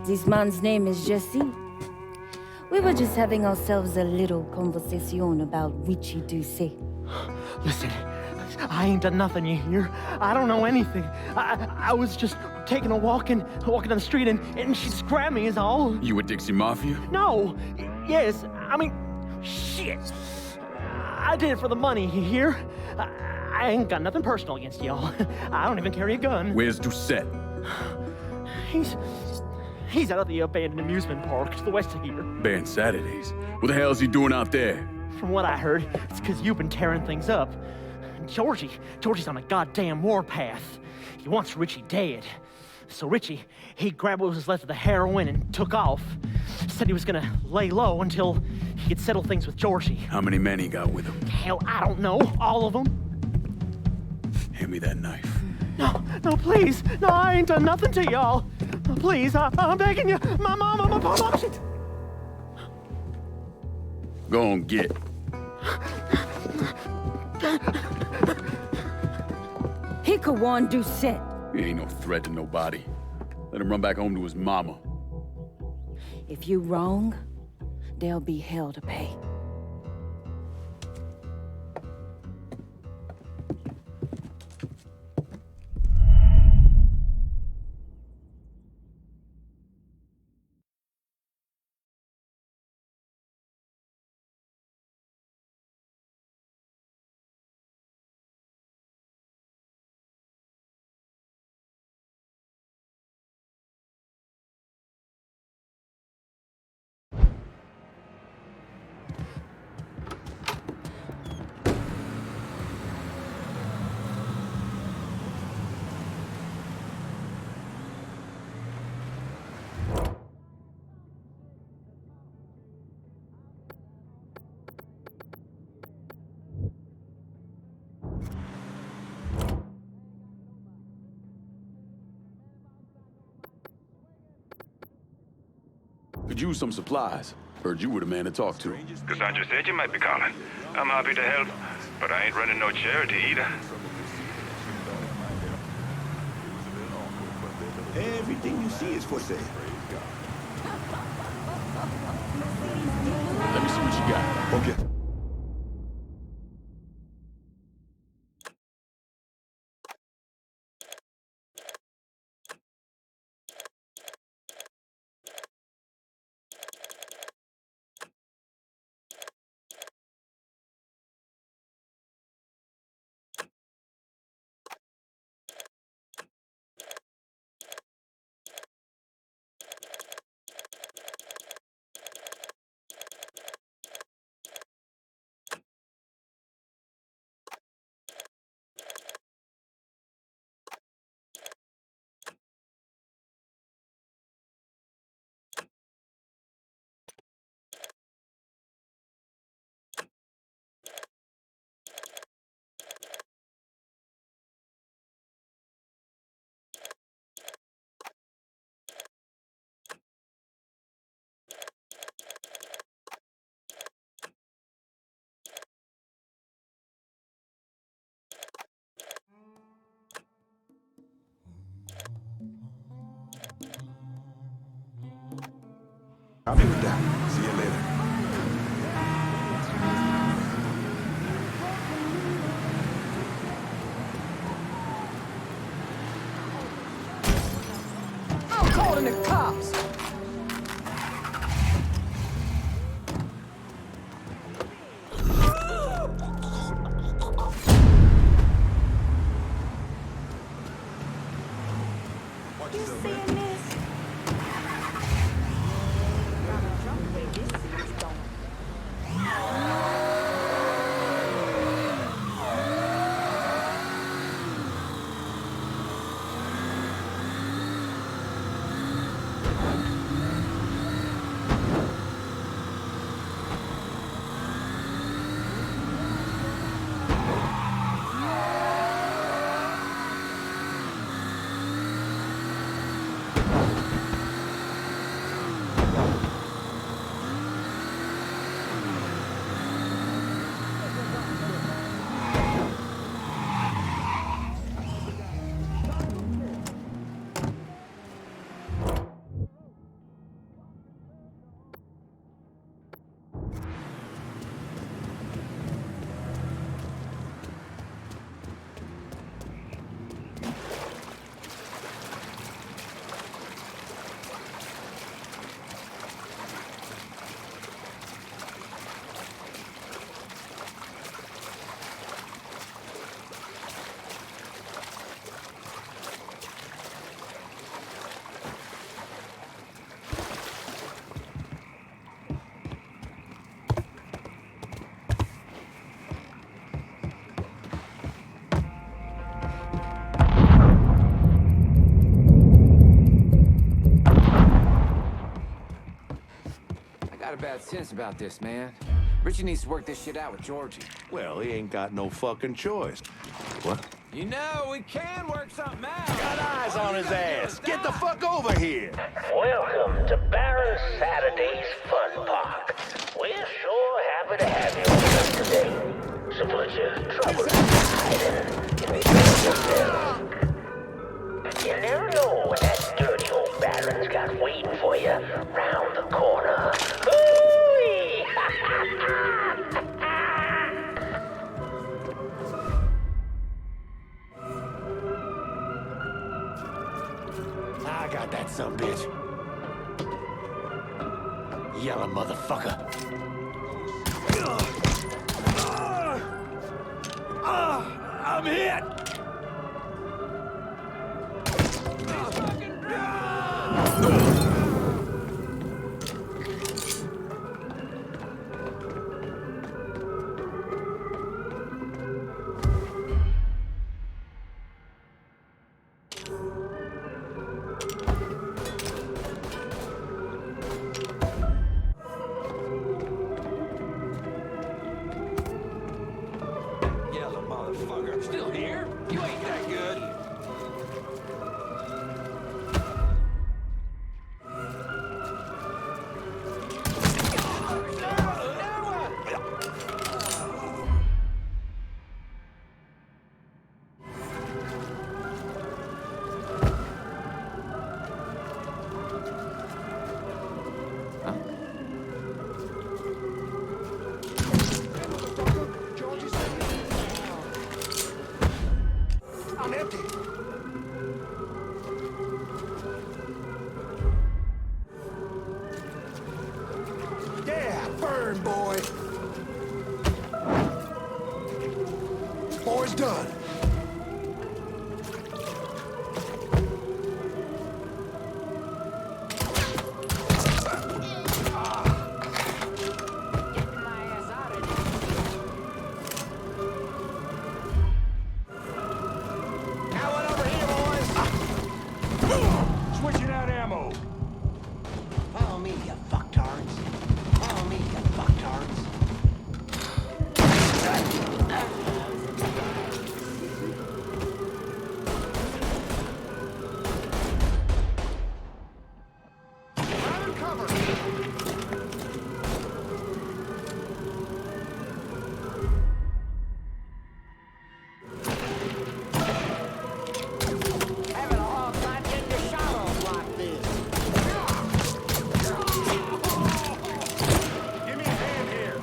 This man's name is Jesse. We were just having ourselves a little conversation about Richie Doucet. Listen, I ain't done nothing, you hear? I don't know anything. I was just taking a walking down the street and she just grabbed me is all. You with Dixie Mafia? No. Yes, I mean, shit. I did it for the money, you hear? I ain't got nothing personal against y'all. I don't even carry a gun. Where's Doucet? He's out at the abandoned amusement park to the west of here. Banned Saturdays. What the hell is he doing out there? From what I heard, it's because you've been tearing things up. Georgie's on a goddamn warpath. He wants Richie dead. So Richie, he grabbed what was left of the heroin and took off. Said he was gonna lay low until he could settle things with Georgie. How many men he got with him? Hell, I don't know. All of them. Hand me that knife. No, please. No, I ain't done nothing to y'all. Please, I'm begging you. My mom, shit. Go on, get. He could warn Doucet. He ain't no threat to nobody. Let him run back home to his mama. If you wrong, there'll be hell to pay. Could use some supplies. Heard you were the man to talk to. Cassandra said you might be calling. I'm happy to help, but I ain't running no charity either. Everything you see is for sale. Let me see what you got. Okay. I'll be with that. See you later. I'm calling the cops. You seeing this? bad sense about this, man. Richie needs to work this shit out with Georgie. Well, he ain't got no fucking choice. What? You know, we can work something out. Got eyes on his ass. Get the fuck over here. Welcome to Baron Saturday's Fun Park. We're sure happy to have you with us today. So put your trouble aside and enjoy yourself. You never know what that dirty old Baron's got waiting for you round the corner. Hoo-wee! I got that sumbitch. Yellow motherfucker. I'm hit! Yellow motherfucker. Still here? You ain't that good. I'm empty. Yeah, burn, boy. Boy's done. Switching out ammo. Follow me, you fucktards. Follow me, you fucktards. Having a hard time getting your shot off like this. Give me a hand here.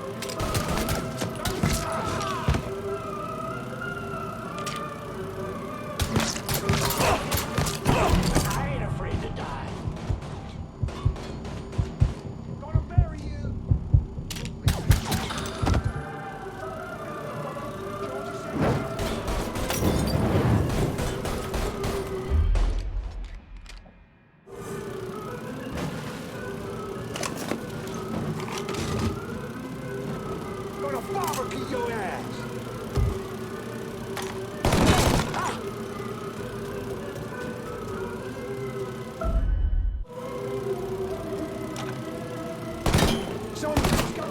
I ain't afraid to die. Gonna bury you. Gonna barbecue your ass. Someone's got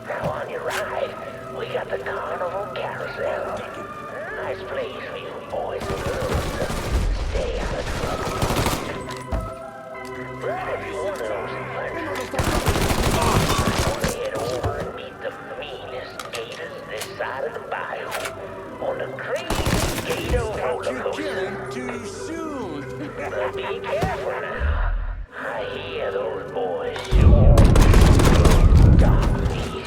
Now on your right, we got the carnival carousel. Nice place for you boys and girls to stay out of trouble. But if you want those adventures, head over and meet the meanest gators this side of the bayou on the crazy gator roller coaster. too soon. But be careful now. I hear those boys sure got me.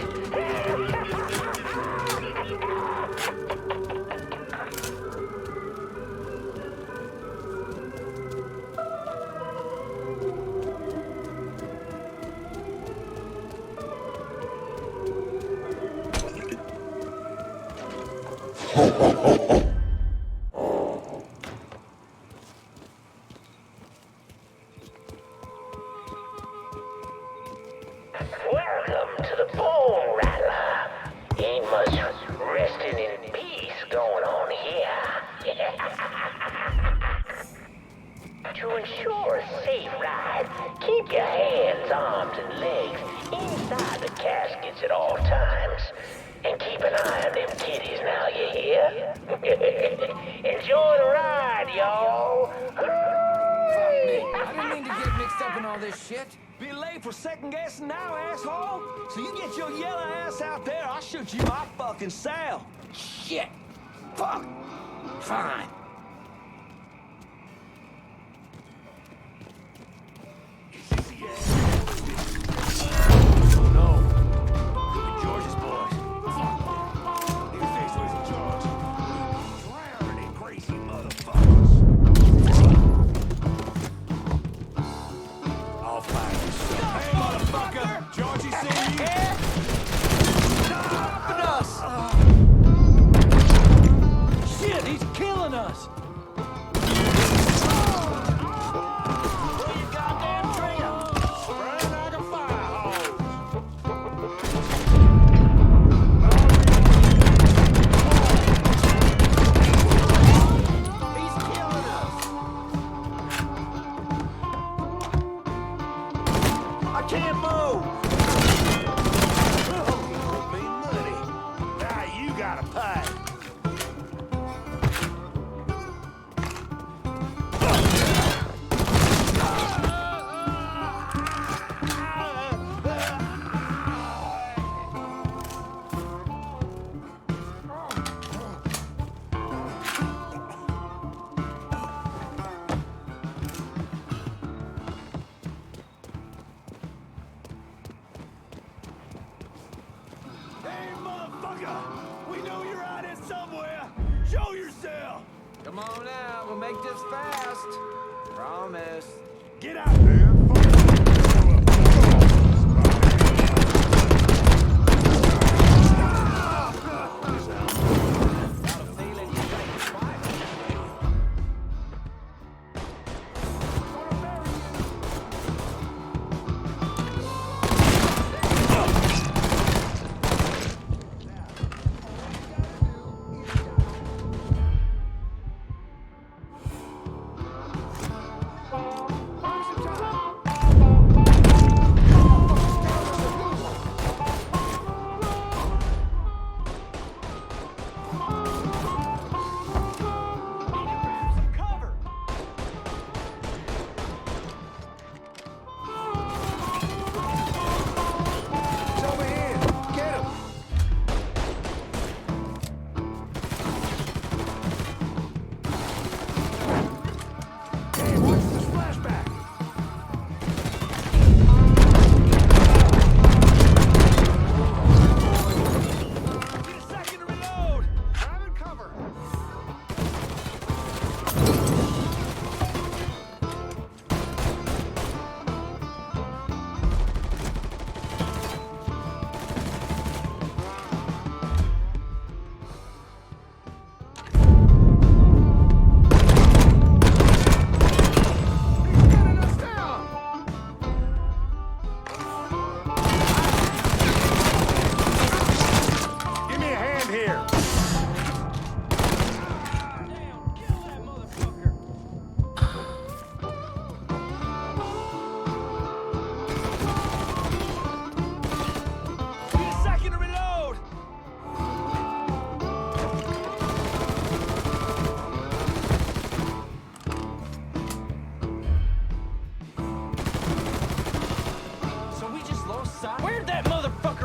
Welcome to the Bone Rattler. Ain't much resting in peace going on here. To ensure a safe ride, keep your hands, arms, and legs inside the caskets at all times. And keep an eye on them kitties now, you hear? Enjoy the ride, y'all! I didn't mean to get mixed up in all this shit. Be late for second guessing now, asshole. So you get your yellow ass out there, I'll shoot you my fucking cell. Shit. Fuck. Fine. No. Look at George's boys. These days, who's in charge? Drowning in crazy motherfuckers. I'll find you some. Hey, motherfucker! Georgie seen you? Stopping us! Shit, he's killing us! We know you're out here somewhere. Show yourself. Come on now, we'll make this fast. Promise. Get out there.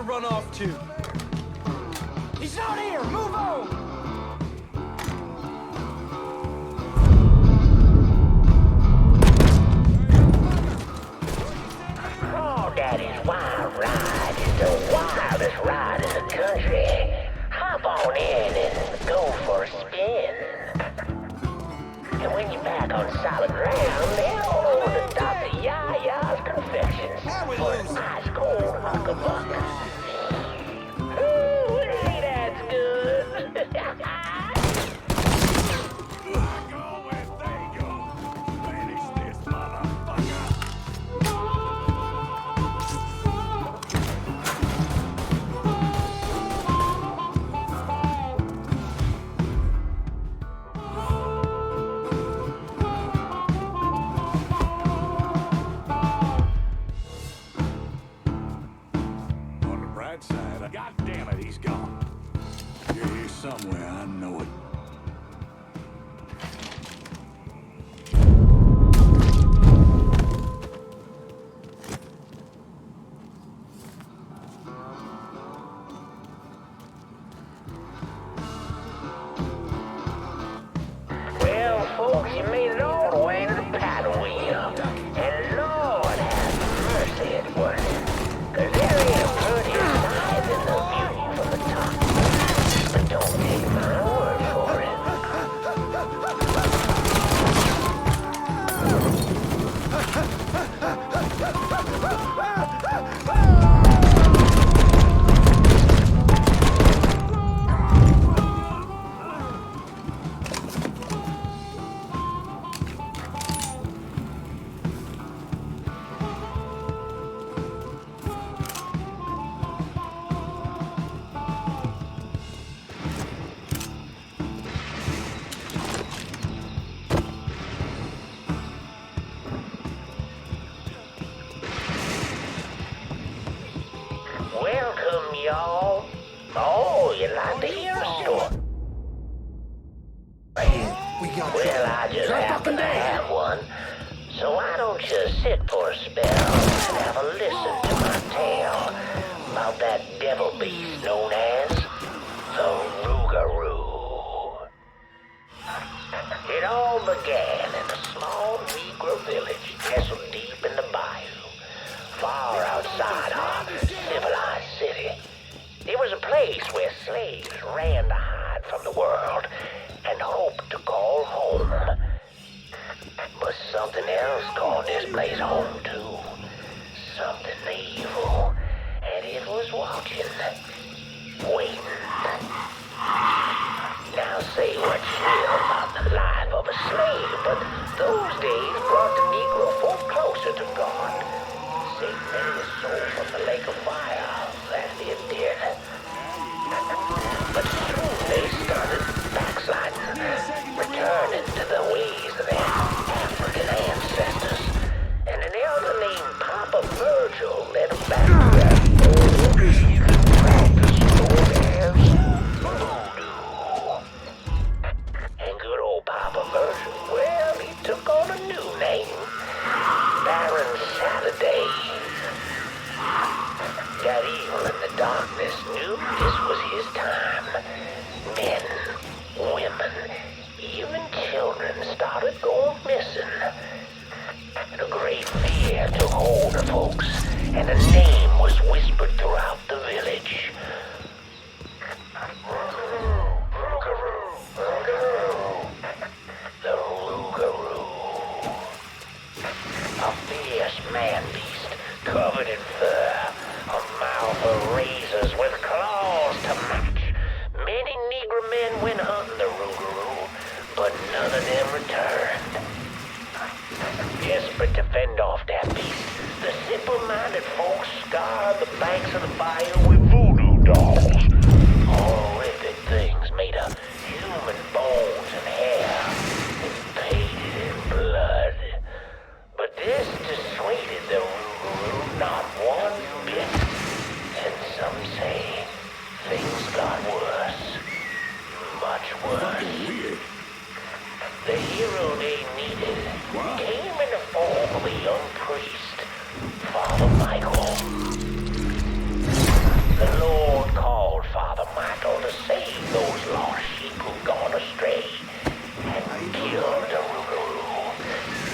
Run off to? He's not here! Move on! Oh, Daddy's Wild Ride is the wildest ride in the country. Hop on in and go for a spin. And when you're back on solid ground, head on over to Dr. Yaya's Confections for an ice cold huckabuck. somewhere, I know it. Well, folks, you made it all the way to the paddle wheel. And Lord have mercy, it was. 'Cause there ain't a prettier sight than the view from the top. But don't take my word for it. Welcome, y'all. Oh, you like to hear a story? Well, I just happen to have one. So why don't you sit for a spell and have a listen to my tale about that devil beast known as the Rougarou. It all began in a small Negro village nestled deep in the bayou, far outside our civilized city. It was a place where slaves ran to hide from the world and hoped to call home. But something else called this place home too. Something evil. And it was watching. Waiting. Now say what you will about the life of a slave, but those days brought the Negro folk closer to God. Saved many a soul from the lake of fire that it did. But soon they started backsliding, returning to the ways of their African ancestors. And an elder named Papa Virgil led them back to their old heathen practice known as voodoo. And good old Papa Virgil, well, he took on a new name, Baron Saturday. That evil in the darkness knew this was his time. Men, women, even children started going missing. A great fear took hold of folks, and a name was whispered throughout the village. The Rougarou. A fierce man-beast covered in fur, a mouth of razors with claws to match. Many Negro men went hunting the Rougarou, but none of them returned. Desperate to fend off that beast, the simple-minded folks scoured the banks of the bayou with voodoo dolls. Horrific things made of human bones and hair, and painted in blood. But this dissuaded the Rougarou not one bit. And some say things got worse. Much worse. The hero they needed came in the form of a young priest, Father Michael. The Lord called Father Michael to save those lost sheep who'd gone astray and killed the Rougarou.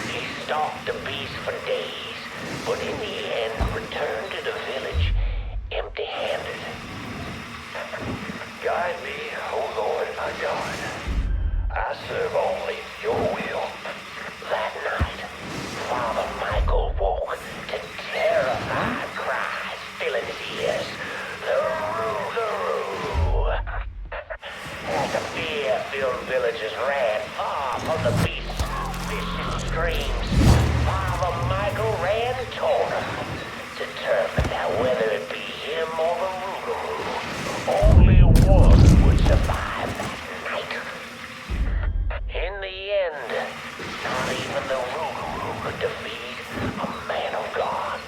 He stalked the beast for days, but in the end returned to the village empty-handed. Guide me, O Lord my God. I serve only your will. That night, Father Michael woke to terrified cries filling his ears. The Rougarou. As the fear-filled villagers ran far from the beast's vicious screams, Father Michael ran toward him, determined that whether it be him or the Rougarou, only one would survive that night. In the end, not even the Rougarou could defeat a man of God.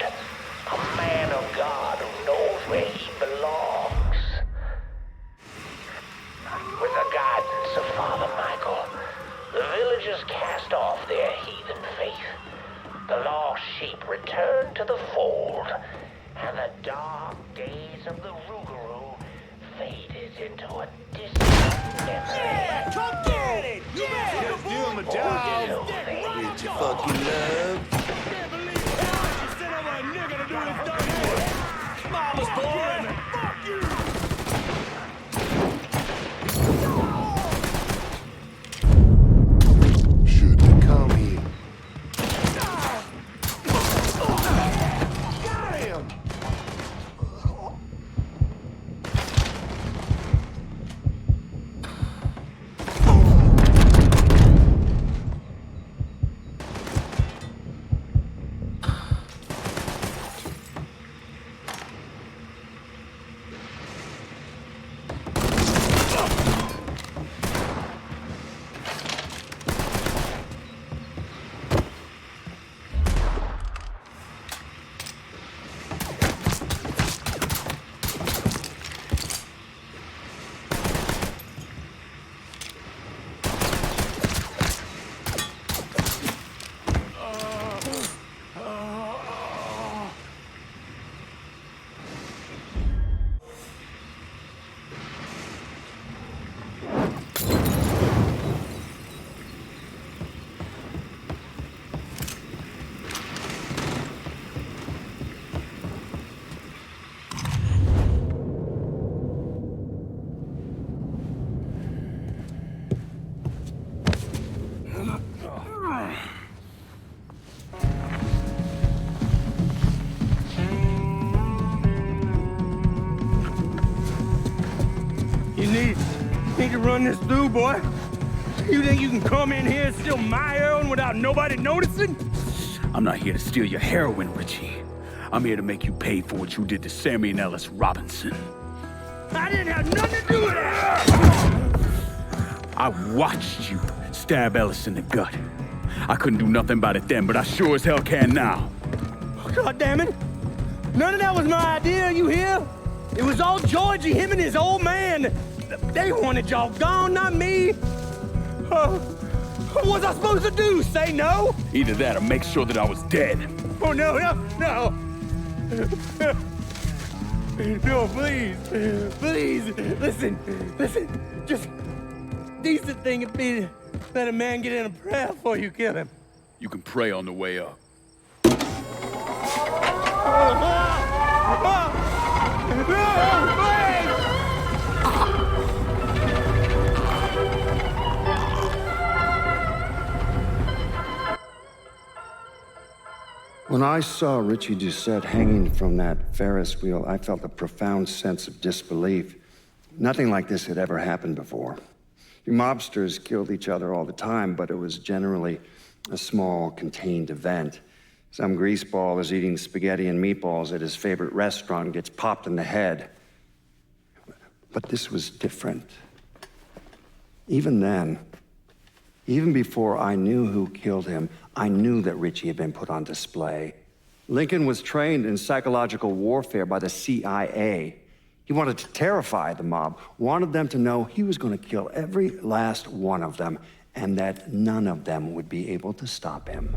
A man of God who knows where he belongs. villagers cast off their heathen faith. The lost sheep returned to the fold, and the dark days of the Rougarou faded into a distant memory. Come get it! Yeah! Just do him a job. Did you fucking love? Can't believe how you sent over a nigga to do his dirty work! Mama's boy! Fuck you! Should have come here. Got him! You need to run this through, boy. You think you can come in here and steal my heroin without nobody noticing? I'm not here to steal your heroin, Richie. I'm here to make you pay for what you did to Sammy and Ellis Robinson. I didn't have nothing to do with that! I watched you stab Ellis in the gut. I couldn't do nothing about it then, but I sure as hell can now. God damn it! None of that was my idea, you hear? It was all Georgie, him and his old man. They wanted y'all gone, not me. What was I supposed to do? Say no? Either that or make sure that I was dead. Oh, no. No, please. Listen. Just decent thing would be to let a man get in a prayer before you kill him. You can pray on the way up. When I saw Richie Doucette hanging from that Ferris wheel, I felt a profound sense of disbelief. Nothing like this had ever happened before. You mobsters killed each other all the time, but it was generally a small, contained event. Some greaseball is eating spaghetti and meatballs at his favorite restaurant and gets popped in the head. But this was different. Even then, even before I knew who killed him, I knew that Richie had been put on display. Lincoln was trained in psychological warfare by the CIA. He wanted to terrify the mob, wanted them to know he was going to kill every last one of them, and that none of them would be able to stop him.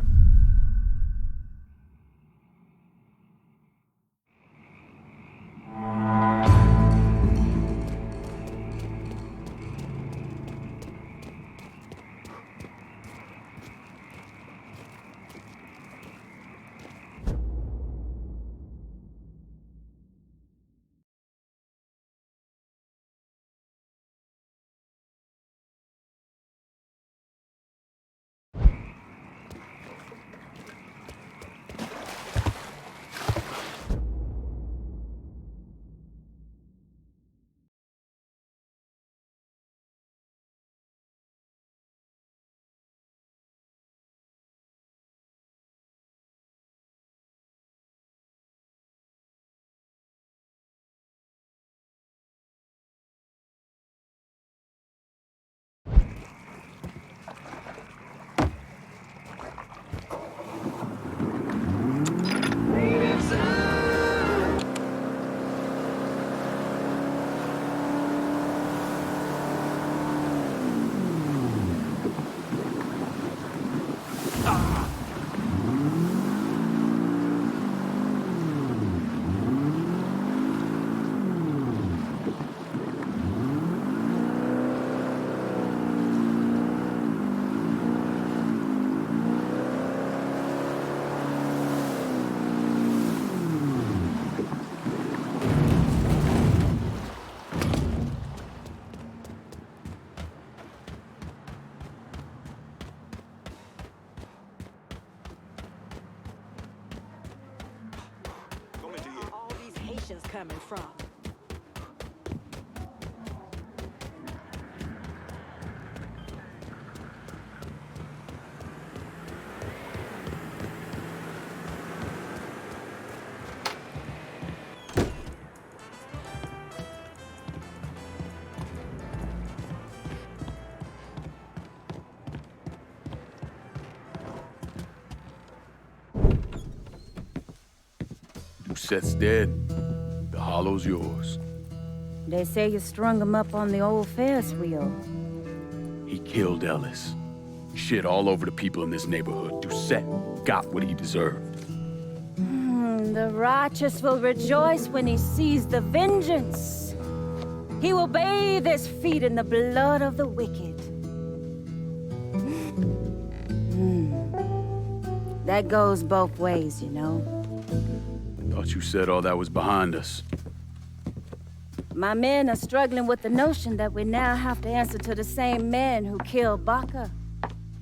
questions coming from? Seth's dead. The hollow's yours. They say you strung him up on the old Ferris wheel. He killed Ellis. Shit all over the people in this neighborhood. Doucette got what he deserved. The righteous will rejoice when he sees the vengeance. He will bathe his feet in the blood of the wicked. That goes both ways, you know. Thought you said all that was behind us. My men are struggling with the notion that we now have to answer to the same men who killed Baca,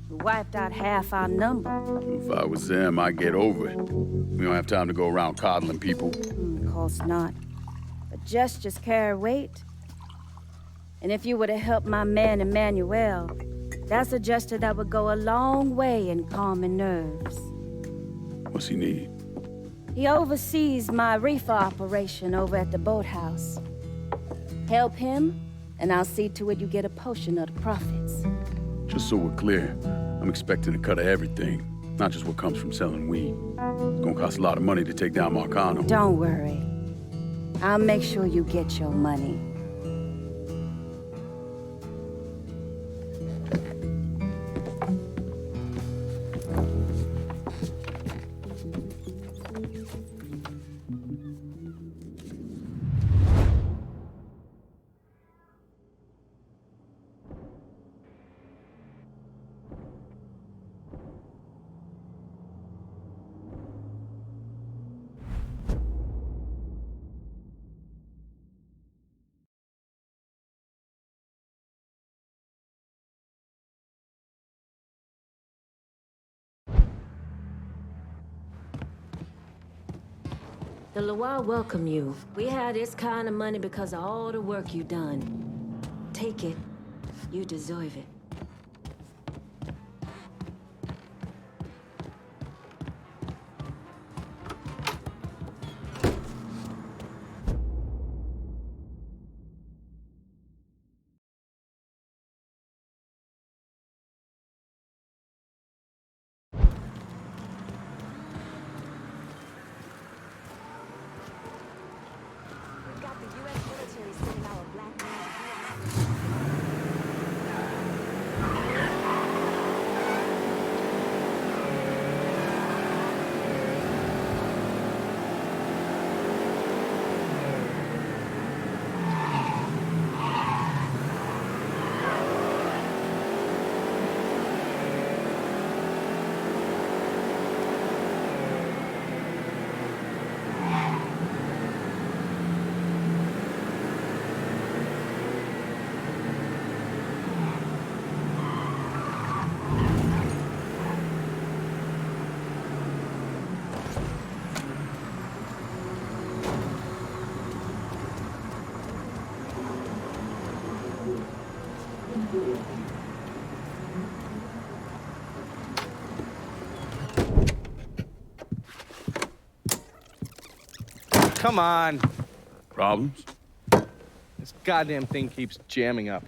who wiped out half our number. If I was them, I'd get over it. We don't have time to go around coddling people. Of course not. But gestures carry weight. And if you were to help my man Emmanuel, that's a gesture that would go a long way in calming nerves. What's he need? He oversees my reefer operation over at the boathouse. Help him, and I'll see to it you get a portion of the profits. Just so we're clear, I'm expecting a cut of everything, not just what comes from selling weed. It's gonna cost a lot of money to take down Marcano. Don't worry. I'll make sure you get your money. The Loire welcome you. We had this kind of money because of all the work you done. Take it. You deserve it. Come on. Problems? This goddamn thing keeps jamming up.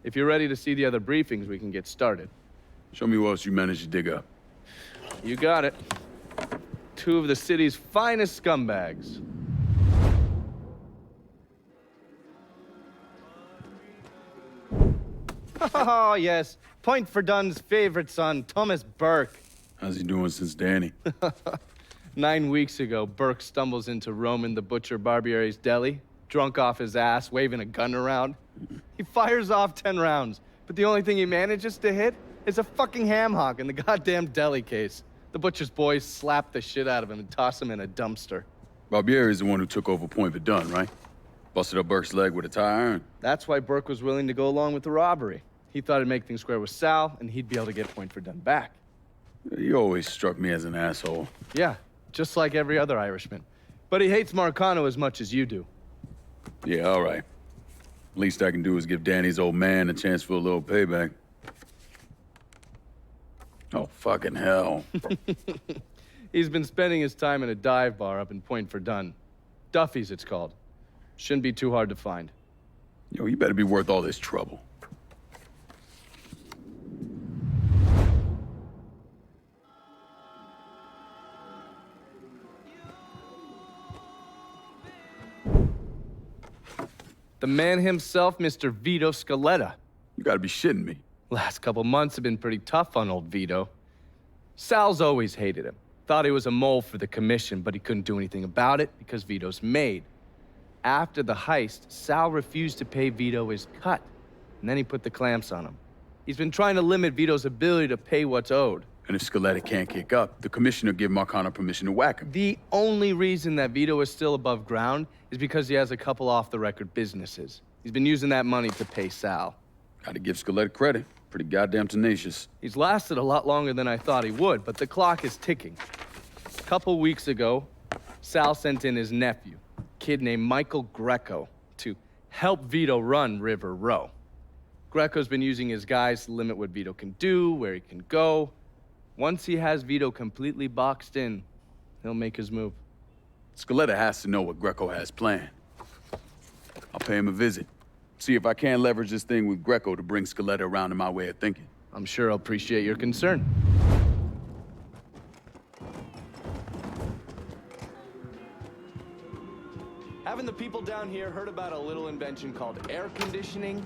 If you're ready to see the other briefings, we can get started. Show me what else you managed to dig up. You got it. 2 of the city's finest scumbags. Oh, yes. Point for Dunn's favorite son, Thomas Burke. How's he doing since Danny? 9 weeks ago, Burke stumbles into Roman the Butcher Barbiere's deli, drunk off his ass, waving a gun around. He fires off 10 rounds, but the only thing he manages to hit is a fucking ham hock in the goddamn deli case. The butcher's boys slap the shit out of him and toss him in a dumpster. Barbieri's the one who took over Point Verdun, right? Busted up Burke's leg with a tire iron. That's why Burke was willing to go along with the robbery. He thought it'd make things square with Sal, and he'd be able to get Point Verdun back. You always struck me as an asshole. Yeah, just like every other Irishman. But he hates Marcano as much as you do. Yeah, all right. Least I can do is give Danny's old man a chance for a little payback. Oh, fucking hell. He's been spending his time in a dive bar up in Point Verdun. Duffy's, it's called. Shouldn't be too hard to find. Yo, you better be worth all this trouble. The man himself, Mr. Vito Scaletta. You gotta be shitting me. Last couple months have been pretty tough on old Vito. Sal's always hated him. Thought he was a mole for the commission, but he couldn't do anything about it because Vito's made. After the heist, Sal refused to pay Vito his cut, and then he put the clamps on him. He's been trying to limit Vito's ability to pay what's owed. And if Scaletta can't kick up, the commissioner give Marcano permission to whack him. The only reason that Vito is still above ground is because he has a couple off-the-record businesses. He's been using that money to pay Sal. Gotta give Scaletta credit. Pretty goddamn tenacious. He's lasted a lot longer than I thought he would, but the clock is ticking. A couple weeks ago, Sal sent in his nephew, a kid named Michael Greco, to help Vito run River Row. Greco's been using his guys to limit what Vito can do, where he can go. Once he has Vito completely boxed in, he'll make his move. Scaletta has to know what Greco has planned. I'll pay him a visit. See if I can't leverage this thing with Greco to bring Scaletta around to my way of thinking. I'm sure he'll appreciate your concern. Haven't the people down here heard about a little invention called air conditioning?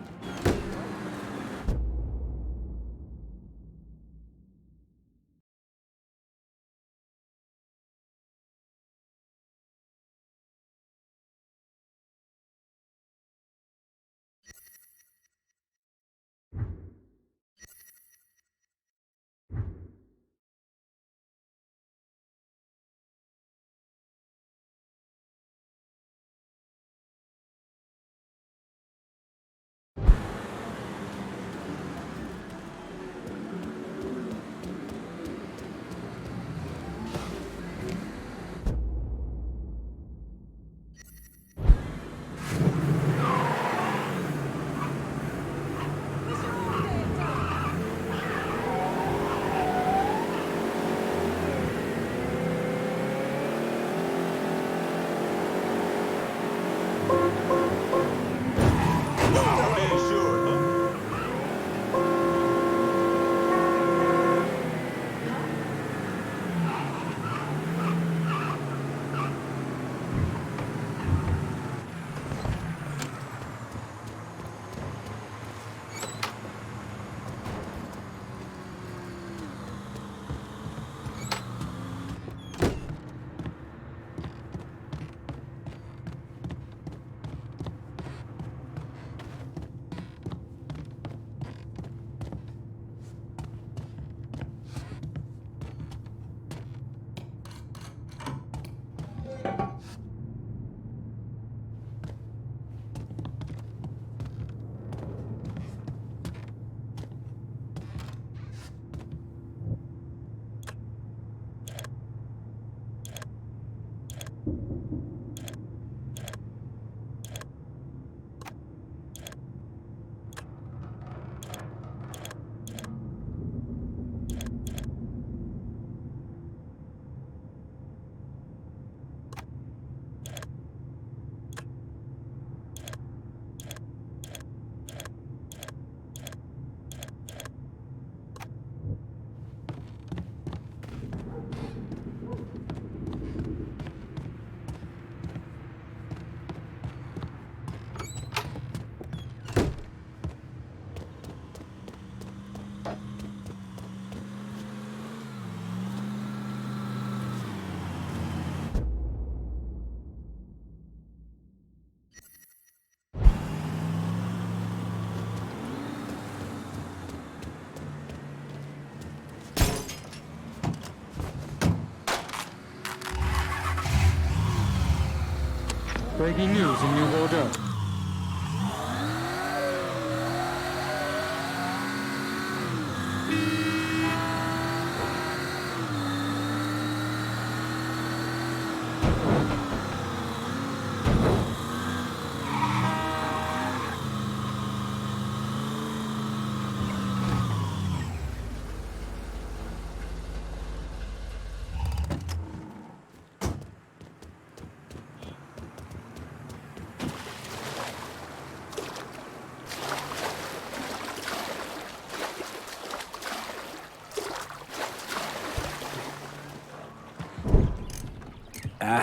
Breaking news in New Bordeaux.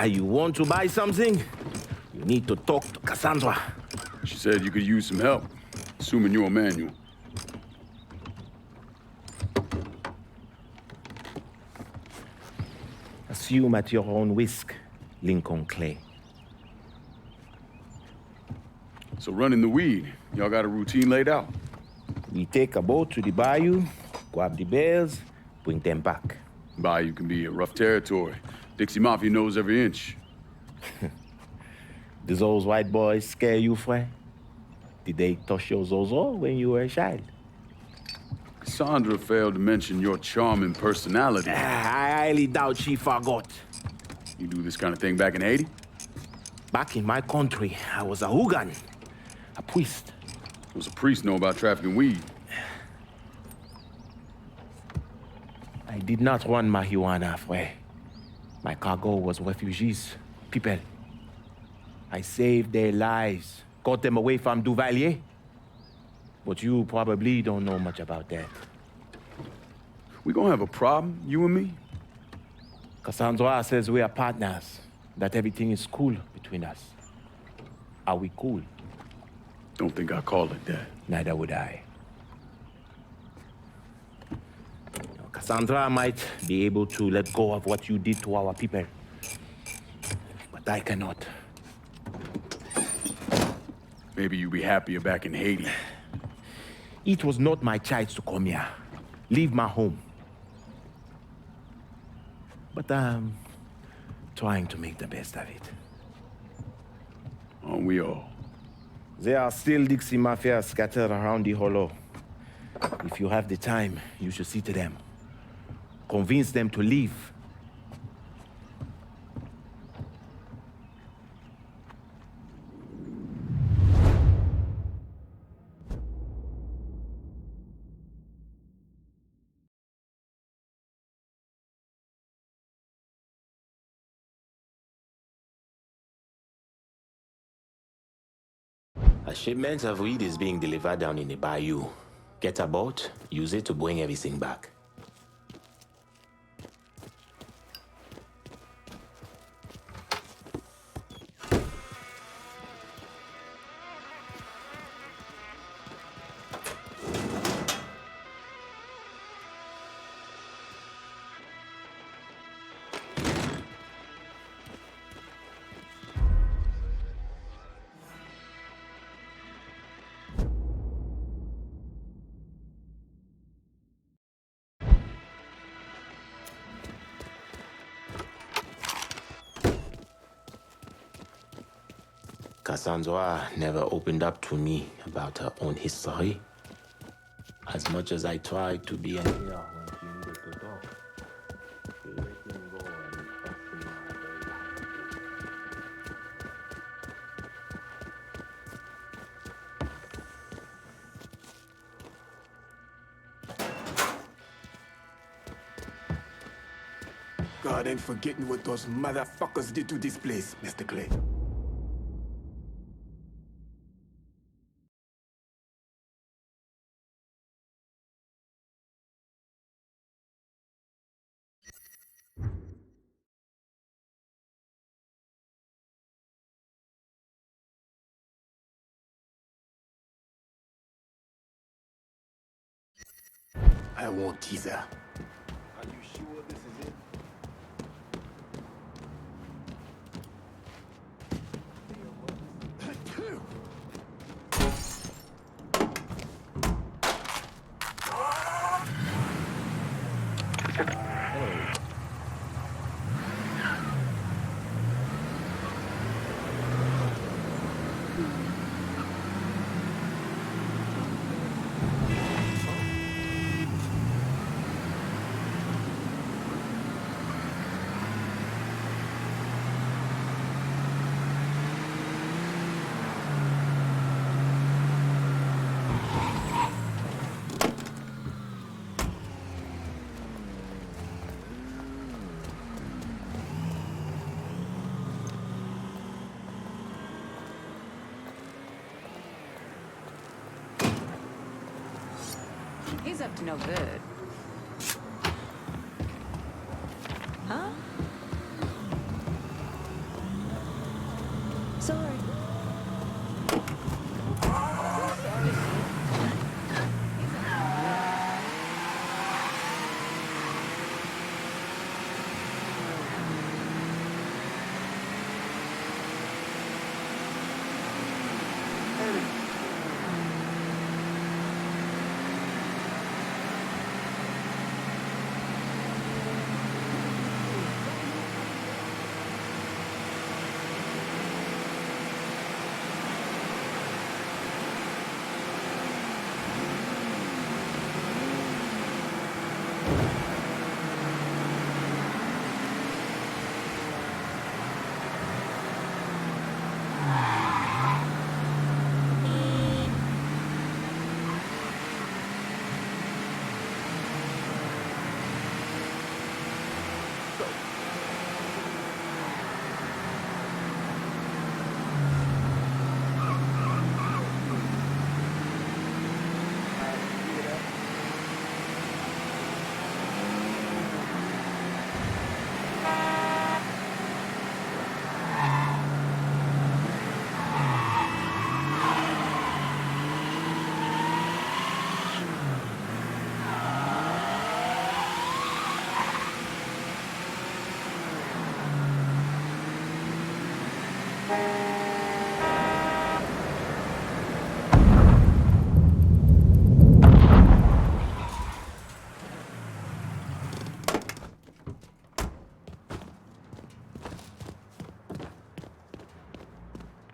You want to buy something? You need to talk to Cassandra. She said you could use some help, assuming you're a manual. Assume at your own risk, Lincoln Clay. So running the weed, y'all got a routine laid out? We take a boat to the bayou, grab the bears, bring them back. Bayou can be a rough territory. Dixie Mafia knows every inch. Do those white boys scare you, Fred? Did they touch your zozo when you were a child? Cassandra failed to mention your charming personality. I highly doubt she forgot. You do this kind of thing back in Haiti? Back in my country, I was a hooligan, a priest. Does a priest know about trafficking weed? I did not run marijuana, Fred. My cargo was refugees, people. I saved their lives, got them away from Duvalier. But you probably don't know much about that. We gonna have a problem, you and me? Cassandra says we are partners, that everything is cool between us. Are we cool? Don't think I call it that. Neither would I. Cassandra might be able to let go of what you did to our people. But I cannot. Maybe you'd be happier back in Haiti. It was not my choice to come here. Leave my home. But I'm trying to make the best of it. Aren't we all? There are still Dixie Mafia scattered around the hollow. If you have the time, you should see to them. Convince them to leave. A shipment of weed is being delivered down in the bayou. Get a boat, use it to bring everything back. Cassandra never opened up to me about her own history. As much as I tried to be an ear when she needed to talk, she let him go and trust me. God ain't forgetting what those motherfuckers did to this place, Mr. Clay. I won't teaser. Are you sure this is it? He's up to no good. Huh?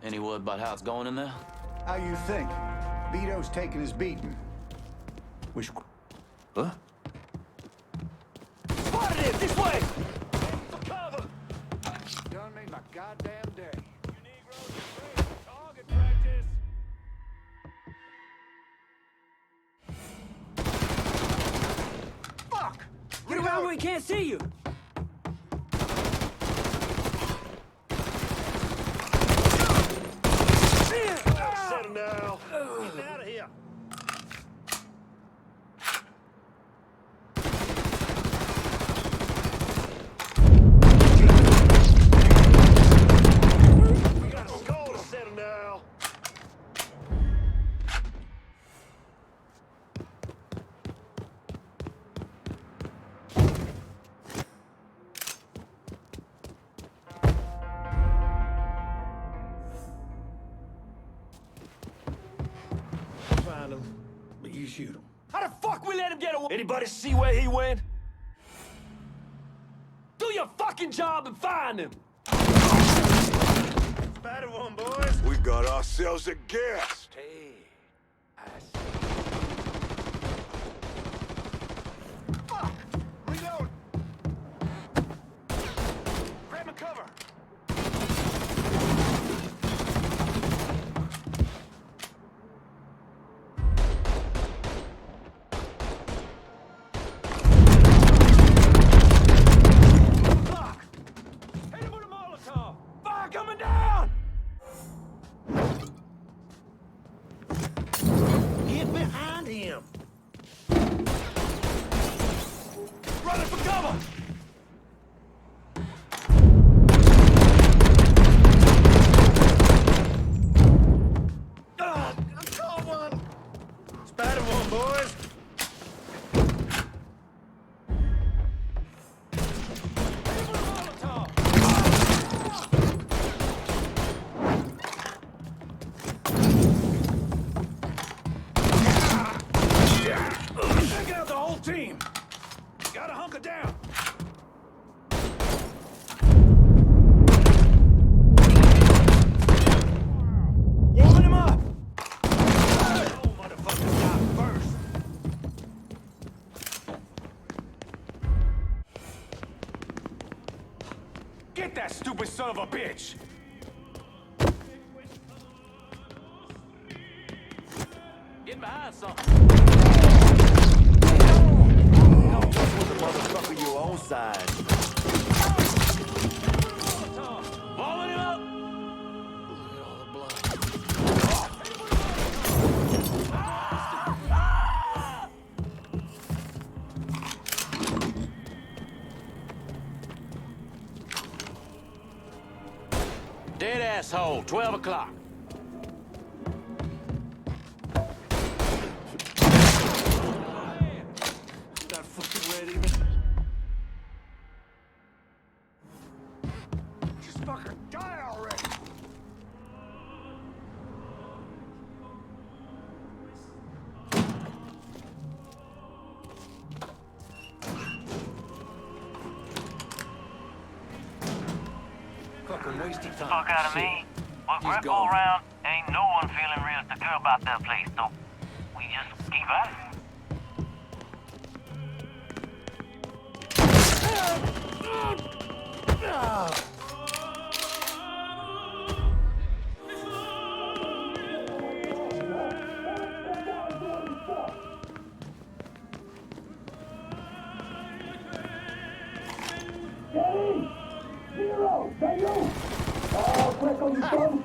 Any word about how it's going in there? How you think? Vito's taking his beating. Which... Huh? Spotted it! This way! For cover! Done made my goddamn day. You Negroes are great at target practice. Fuck! Get around where he can't see you! Settle now. Get out of here. We got a skull to settle now. Find him, but you shoot him. How the fuck we let him get away? Anybody see where he went? Do your fucking job and find him! Better one, boys. We've got ourselves a guest. Hey, I Fuck! Reload! Grab my cover! Fuck! Hit him with a Molotov! Fire coming down! Get behind him! Running for cover! I caught one! Spatter one, boys! Hit him with a Molotov! Take out the whole team! Gotta hunker down! Warming him up! Oh, motherfucker, die first! Get that stupid son of a bitch! Get behind something! Come just with the motherfucker your own size. Warming him up! Dead asshole, 12 o'clock. Not fucking ready, man. Just fucking die already! Fucking wasting time. Fuck out of me. With He's Greco gone. around, ain't no one feeling real secure about that place, though. We just keep at it.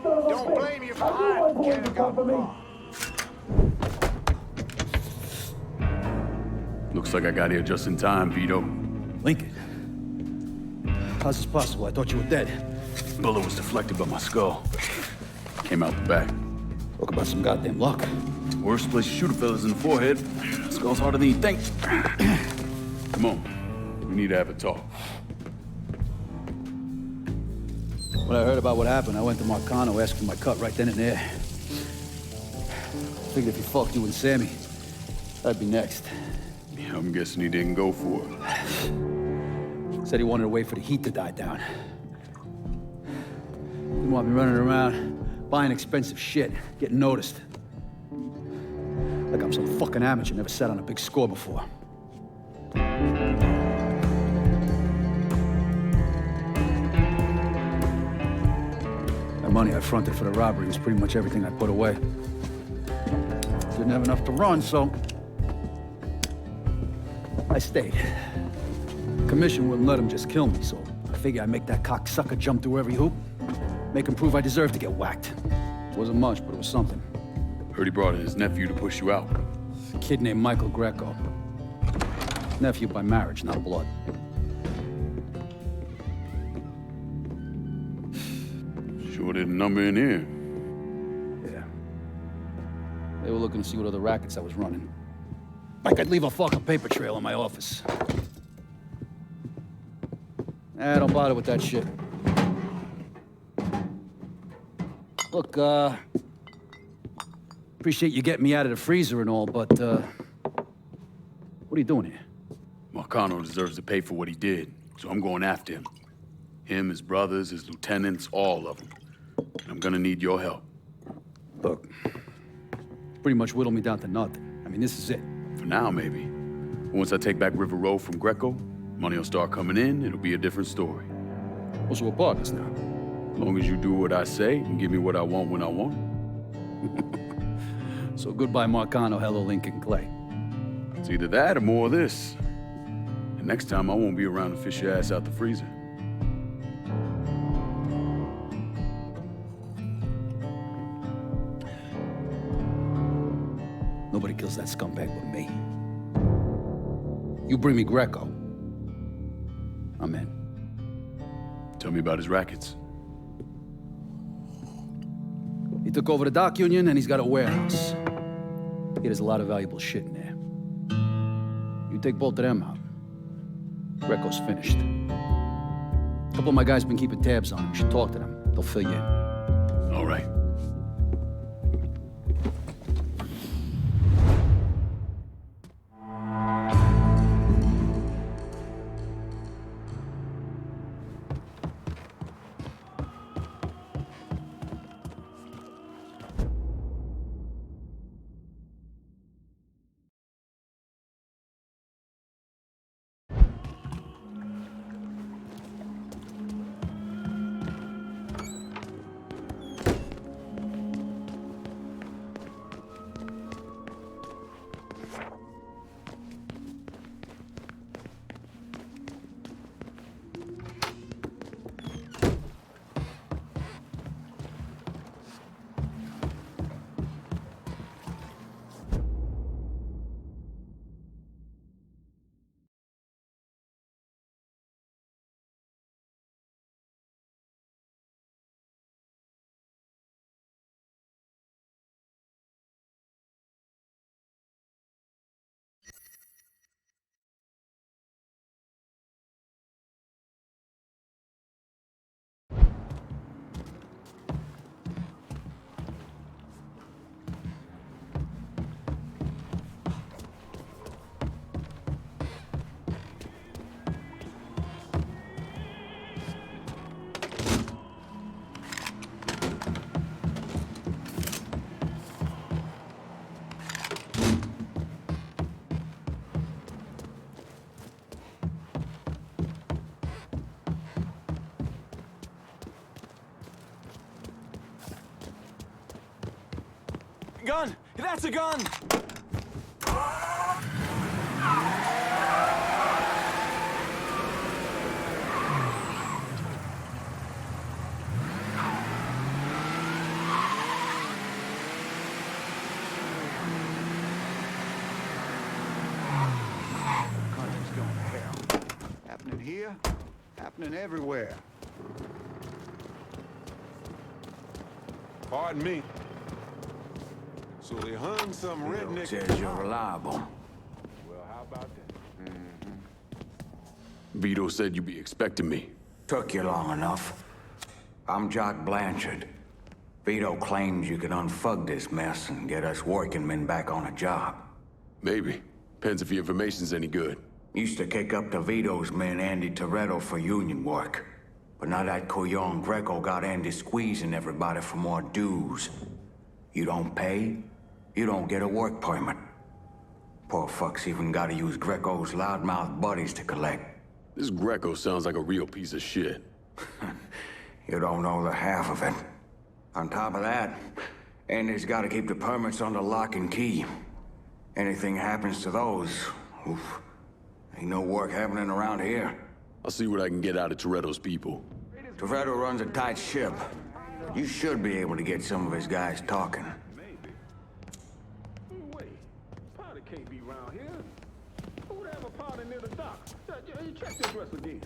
Don't blame you for hiding, Ken. Come for me. Looks like I got here just in time, Vito. Lincoln. How's this possible? I thought you were dead. Bullet was deflected by my skull. Came out the back. Talk about some goddamn luck. Worst place to shoot a fella's in the forehead. Skull's harder than you think. Come on. We need to have a talk. When I heard about what happened, I went to Marcano, asked for my cut right then and there. Figured if he fucked you and Sammy, I'd be next. Yeah, I'm guessing he didn't go for it. Said he wanted to wait for the heat to die down. Didn't want me running around, buying expensive shit, getting noticed. Like I'm some fucking amateur, never sat on a big score before. The money I fronted for the robbery was pretty much everything I put away. Didn't have enough to run, so I stayed. Commission wouldn't let him just kill me, so I figured I'd make that cocksucker jump through every hoop, make him prove I deserve to get whacked. Wasn't much, but it was something. Heard he brought in his nephew to push you out. A kid named Michael Greco. Nephew by marriage, not blood. Sure didn't number in here. Yeah. They were looking to see what other rackets I was running. Like I'd leave a fucking paper trail in my office. Don't bother with that shit. Look, appreciate you getting me out of the freezer and all, but, what are you doing here? Marcano deserves to pay for what he did, so I'm going after him. Him, his brothers, his lieutenants, all of them. And I'm gonna need your help. Look, pretty much whittled me down to nothing. I mean, this is it. For now, maybe. Once I take back River Road from Greco, money will start coming in, it'll be a different story. Well, so we're partners now. As long as you do what I say and give me what I want when I want. So goodbye, Marcano, hello, Lincoln Clay. It's either that or more of this. And next time, I won't be around to fish your ass out the freezer. Nobody kills that scumbag but me. You bring me Greco, I'm in. Tell me about his rackets. He took over the dock union and he's got a warehouse. He has a lot of valuable shit in there. You take both of them out, Greco's finished. A couple of my guys been keeping tabs on him. You should talk to them. They'll fill you in. All right. Gun! That's a gun! Country's going to hell. Happening here, happening everywhere. Pardon me. So they hung some redneck... Says you're reliable. Well, how about that? Vito said you'd be expecting me. Took you long enough. I'm Jock Blanchard. Vito claims you can unfug this mess and get us working men back on a job. Maybe. Depends if the information's any good. Used to kick up to Vito's man Andy Toretto for union work. But now that Couillon Greco got Andy squeezing everybody for more dues. You don't pay, you don't get a work permit. Poor fuck's even gotta use Greco's loudmouth buddies to collect. This Greco sounds like a real piece of shit. You don't know the half of it. On top of that, Andy's gotta keep the permits under lock and key. Anything happens to those, oof, ain't no work happening around here. I'll see what I can get out of Toretto's people. Toretto runs a tight ship. You should be able to get some of his guys talking. Wait, party can't be around here. Who would have a party near the dock? Check this dress again.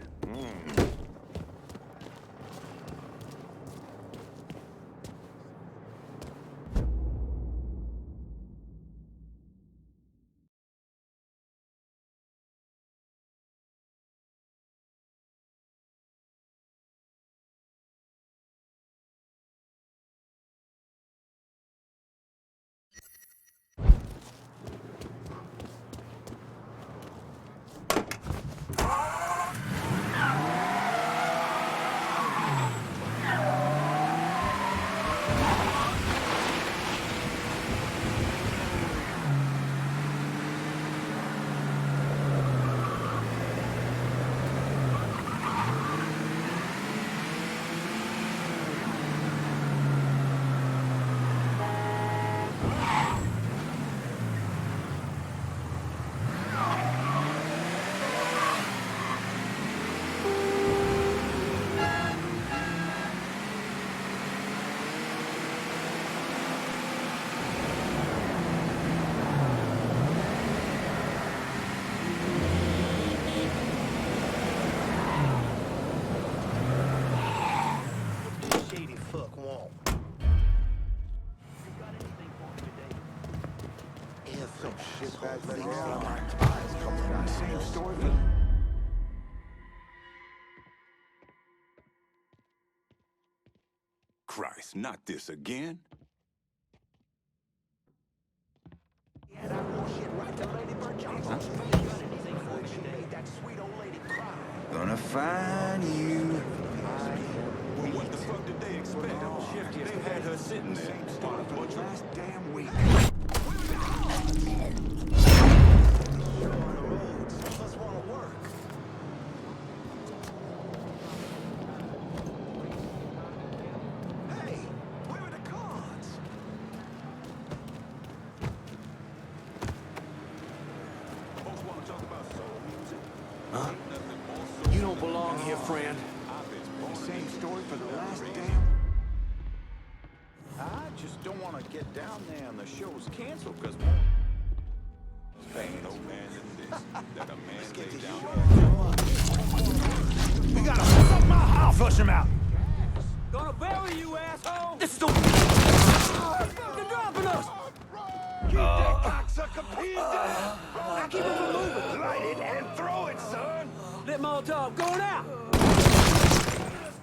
Same story. Christ, not this again. Gonna find you. Well, what the fuck did they expect? They had her sitting there. Last damn week. You don't belong here, friend. Same story for the last damn... I just don't want to get down there and the show's canceled because... No man in this. That a man lay down. We gotta fuck my house. Flush him out. Gonna bury you, asshole! This is the... Fucking dropping us! Keep that cocksucker pinned down. Now keep it from moving. Light it and throw it, son. Lit Molotov, going out!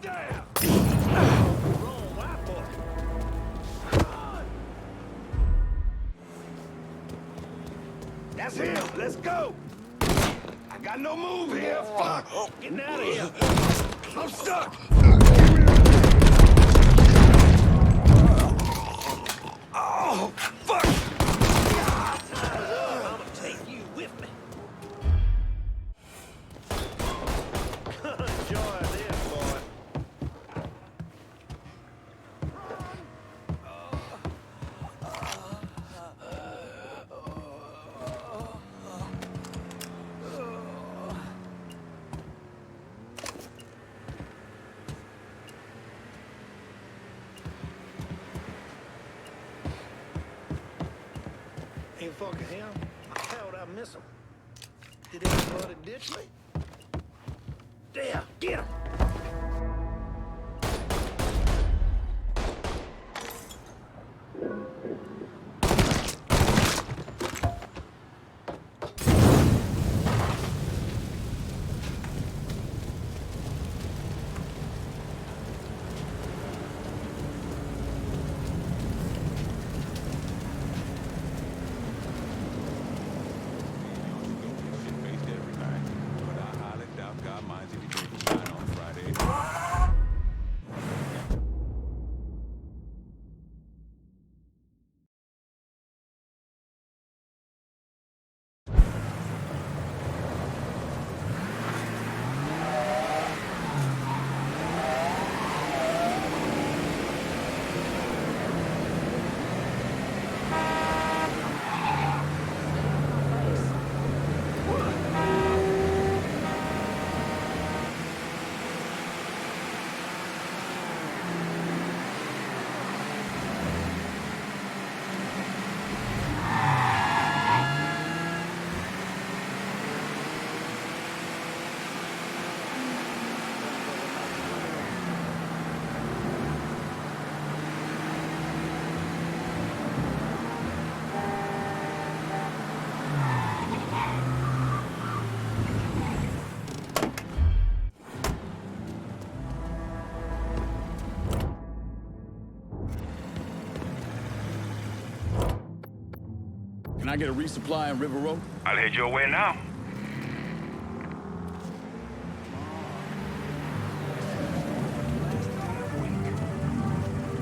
Down. That's him. Let's go. I got no move here. Fuck. Getting out of here. I'm stuck. Oh, fuck. I'm gonna take you with me. Enjoy this, boy. Ain't fucking him. How'd I miss him? Did anybody ditch me? There, get him! I get a resupply in River Road? I'll head your way now.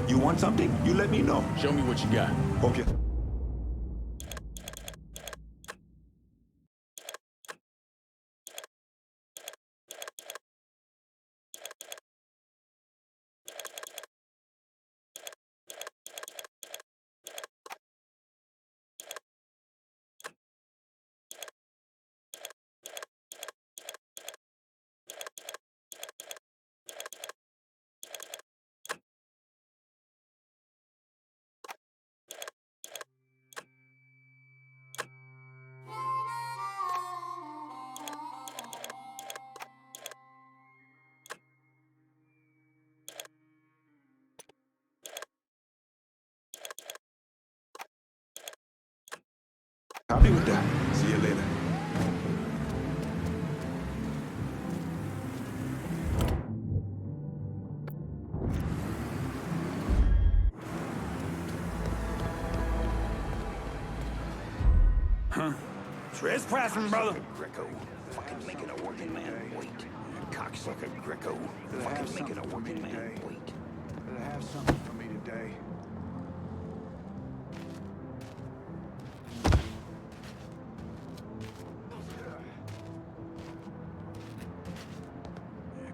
You want something? You let me know. Show me what you got. Okay. Copy with that. See you later. Huh? Trespassing, brother. Greco, fucking making a working man wait. Cocksucker Greco, fucking making a working man wait. Better have something for me today.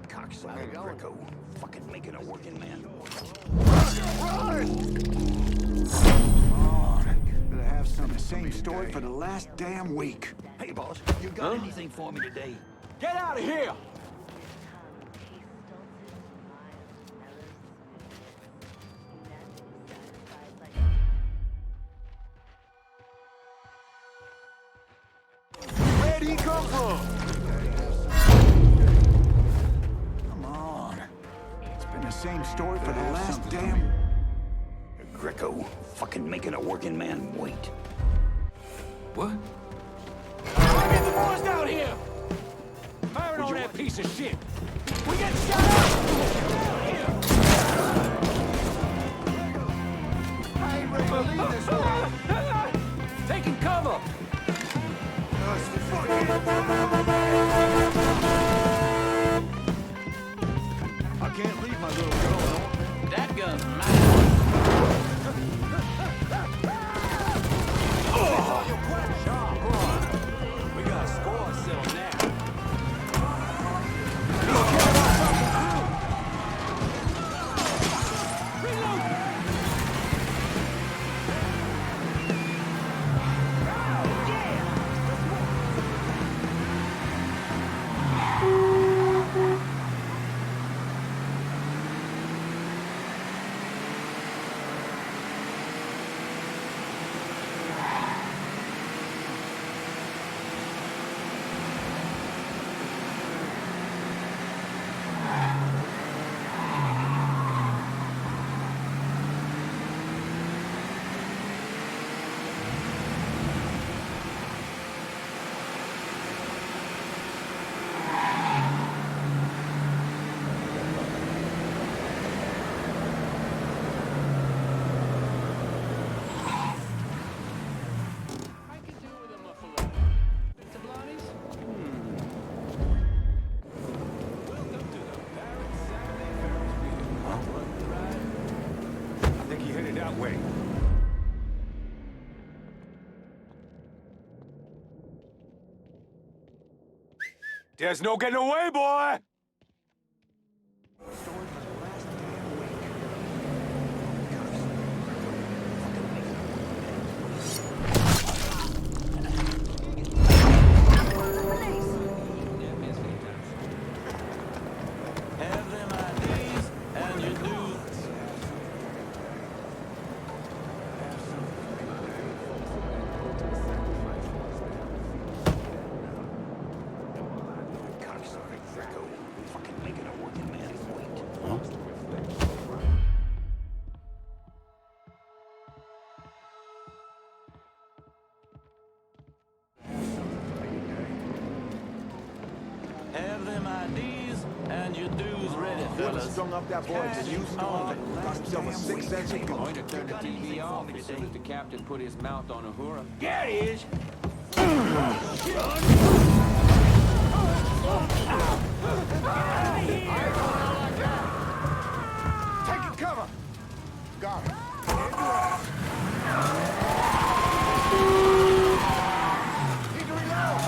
Cocksucker Greco, fucking making a working man wait. Better have something. Same story for the last damn week. Hey, boss, you got anything for me today? Get out of here! Where'd he come from? Come on. It's been the same story for the last damn... Greco, fucking making a working man wait. What? Get the boys down here! Firing on that piece of shit! We get shot up! Here! I ain't ready to leave this one. Taking cover! I can't leave my little girl. That gun's mine! We got a score settled now. There's no getting away, boy! and your dues ready, fellas. Strung up that boy and used on. Got himself a 6 cent Going to turn the TV off as soon as the captain put his mouth on Uhura. There it is. Taking cover. Got it. Need to reload.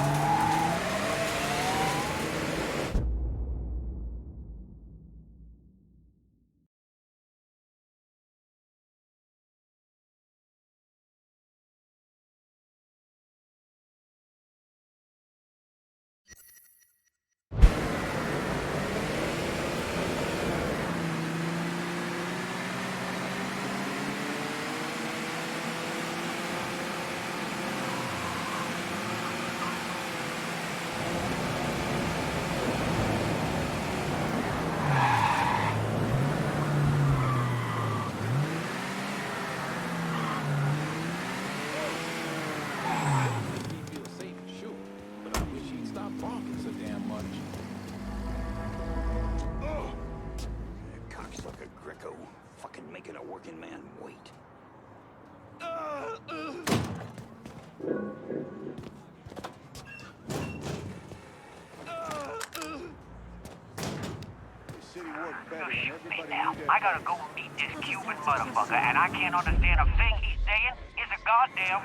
I gotta go meet this Cuban motherfucker, and I can't understand a thing he's saying. It's a goddamn...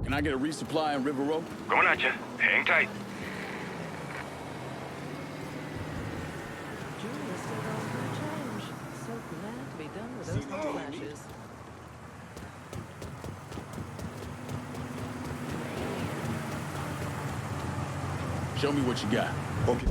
Can I get a resupply in River Row? Going at you. Hang tight. Julia still knows her change. So glad to be done with those hot flashes. Show me what you got. Okay.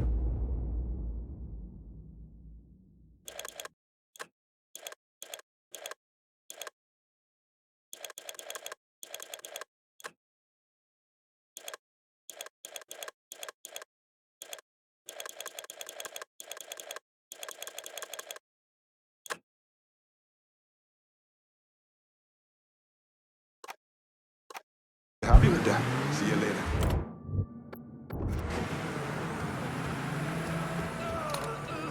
Happy with that. See you later.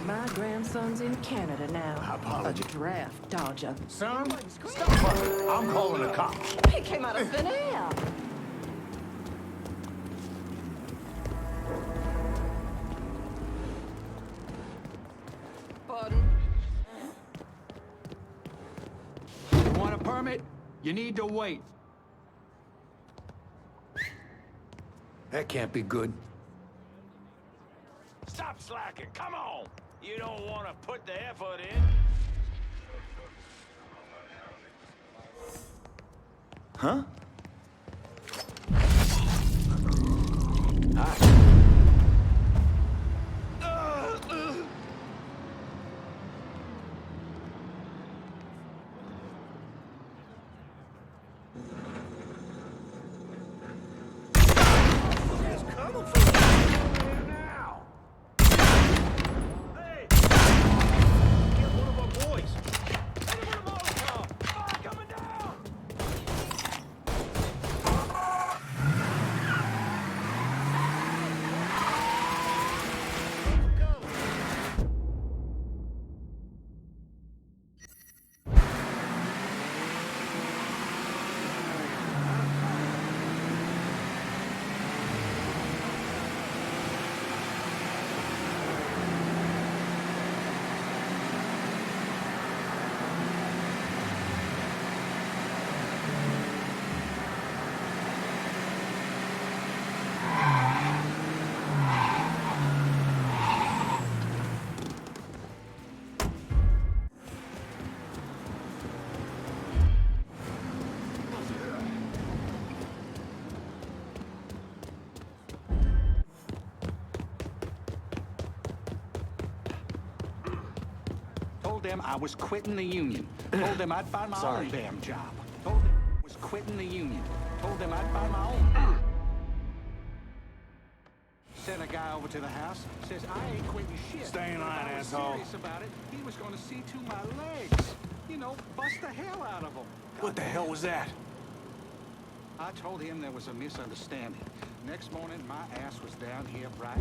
My grandson's in Canada now. I apologize. A draft dodger. Son, stop fucking. I'm calling the cops. He came out of thin air. Pardon? You want a permit? You need to wait. That can't be good. Stop slacking, come on! You don't want to put the effort in. Huh? Told them I was quitting the union. Told them I'd find my own damn job. Told them I was quitting the union. Told them I'd find my own. Sent a guy over to the house. Says I ain't quitting shit. Stay in line, if I was asshole. serious about it, he was going to see to my legs. You know, bust the hell out of them. What the hell was that? I told him there was a misunderstanding. Next morning, my ass was down here bright.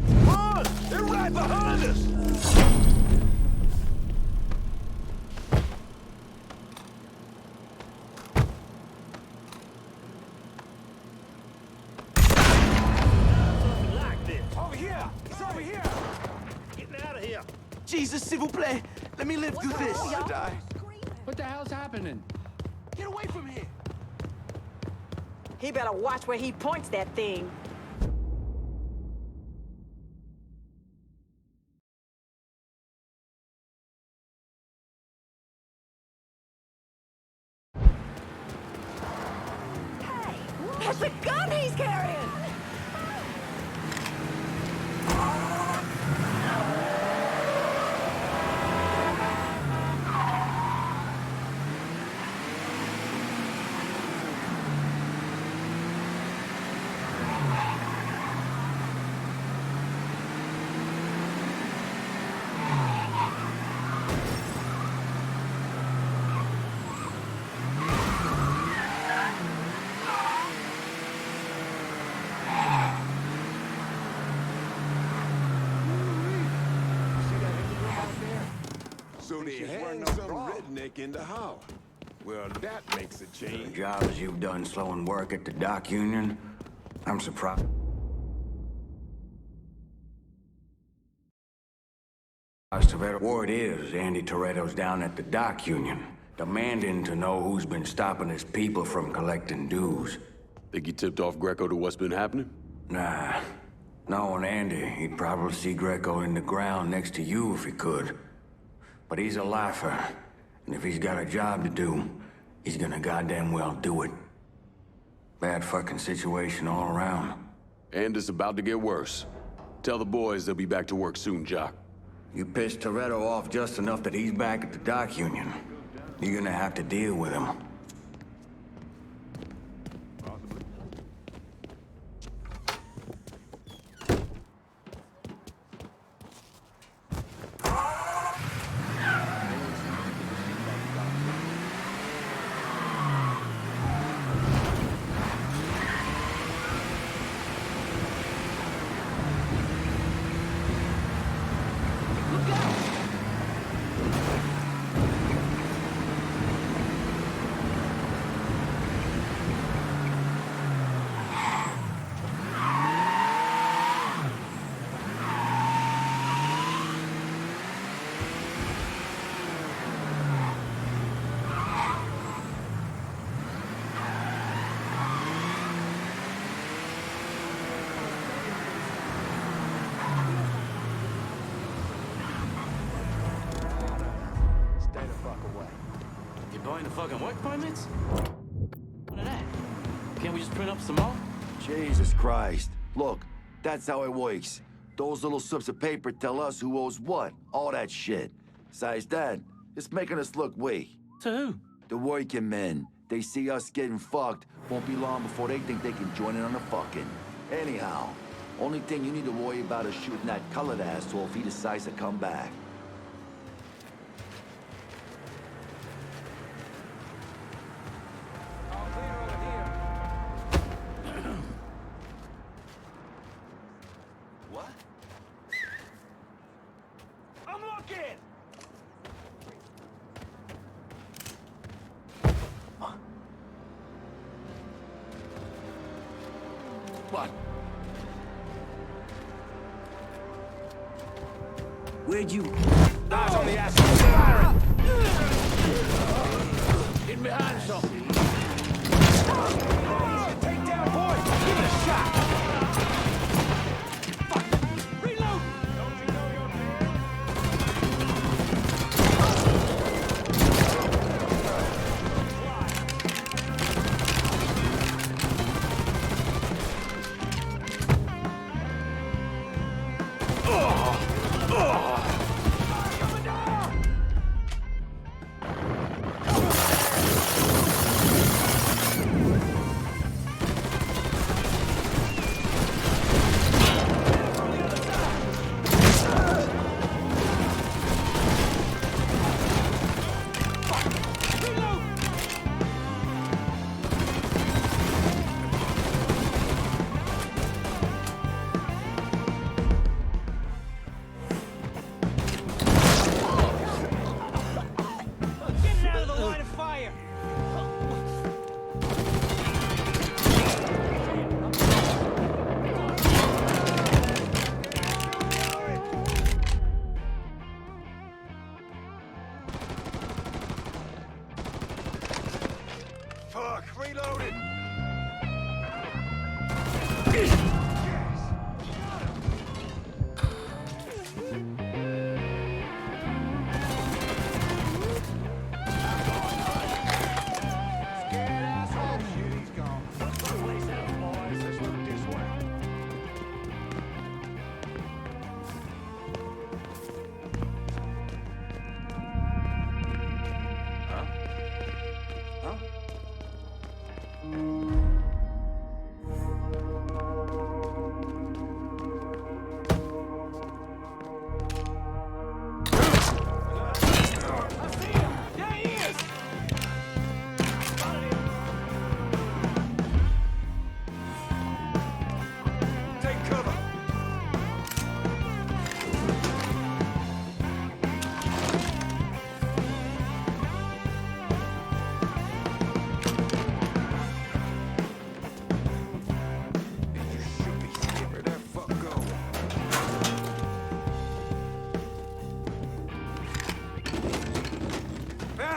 Come on! They're right behind us! Like this. Over here! He's over here! Getting out of here! Jesus, s'il vous plaît! Let me live through this! What the hell's happening? Get away from here! He better watch where he points that thing. Hey, that's a gun he's carrying! So they hang some redneck in the house. Well, that makes a The change. jobs you've done slowing work at the dock union, I'm surprised. Word is Andy Toretto's down at the dock union, demanding to know who's been stopping his people from collecting dues. Think he tipped off Greco to what's been happening? Nah. Knowing Andy, he'd probably see Greco in the ground next to you if he could. But he's a lifer, and if he's got a job to do, he's gonna goddamn well do it. Bad fucking situation all around. And it's about to get worse. Tell the boys they'll be back to work soon, Jock. You pissed Toretto off just enough that he's back at the dock union. You're gonna have to deal with him. Buying the fucking work permits? What of that? Can't we just print up some more? Jesus Christ. Look, that's how it works. Those little slips of paper tell us who owes what. All that shit. Besides that, it's making us look weak. To who? The working men. They see us getting fucked. Won't be long before they think they can join in on the fucking. Anyhow, only thing you need to worry about is shooting that colored asshole if he decides to come back. What? I'm looking! What? Where'd you... Eyes on the asshole! Firing! Get behind something! Take down, boys! Give it a shot! Fuck! Reload! Don't you know your Coming down!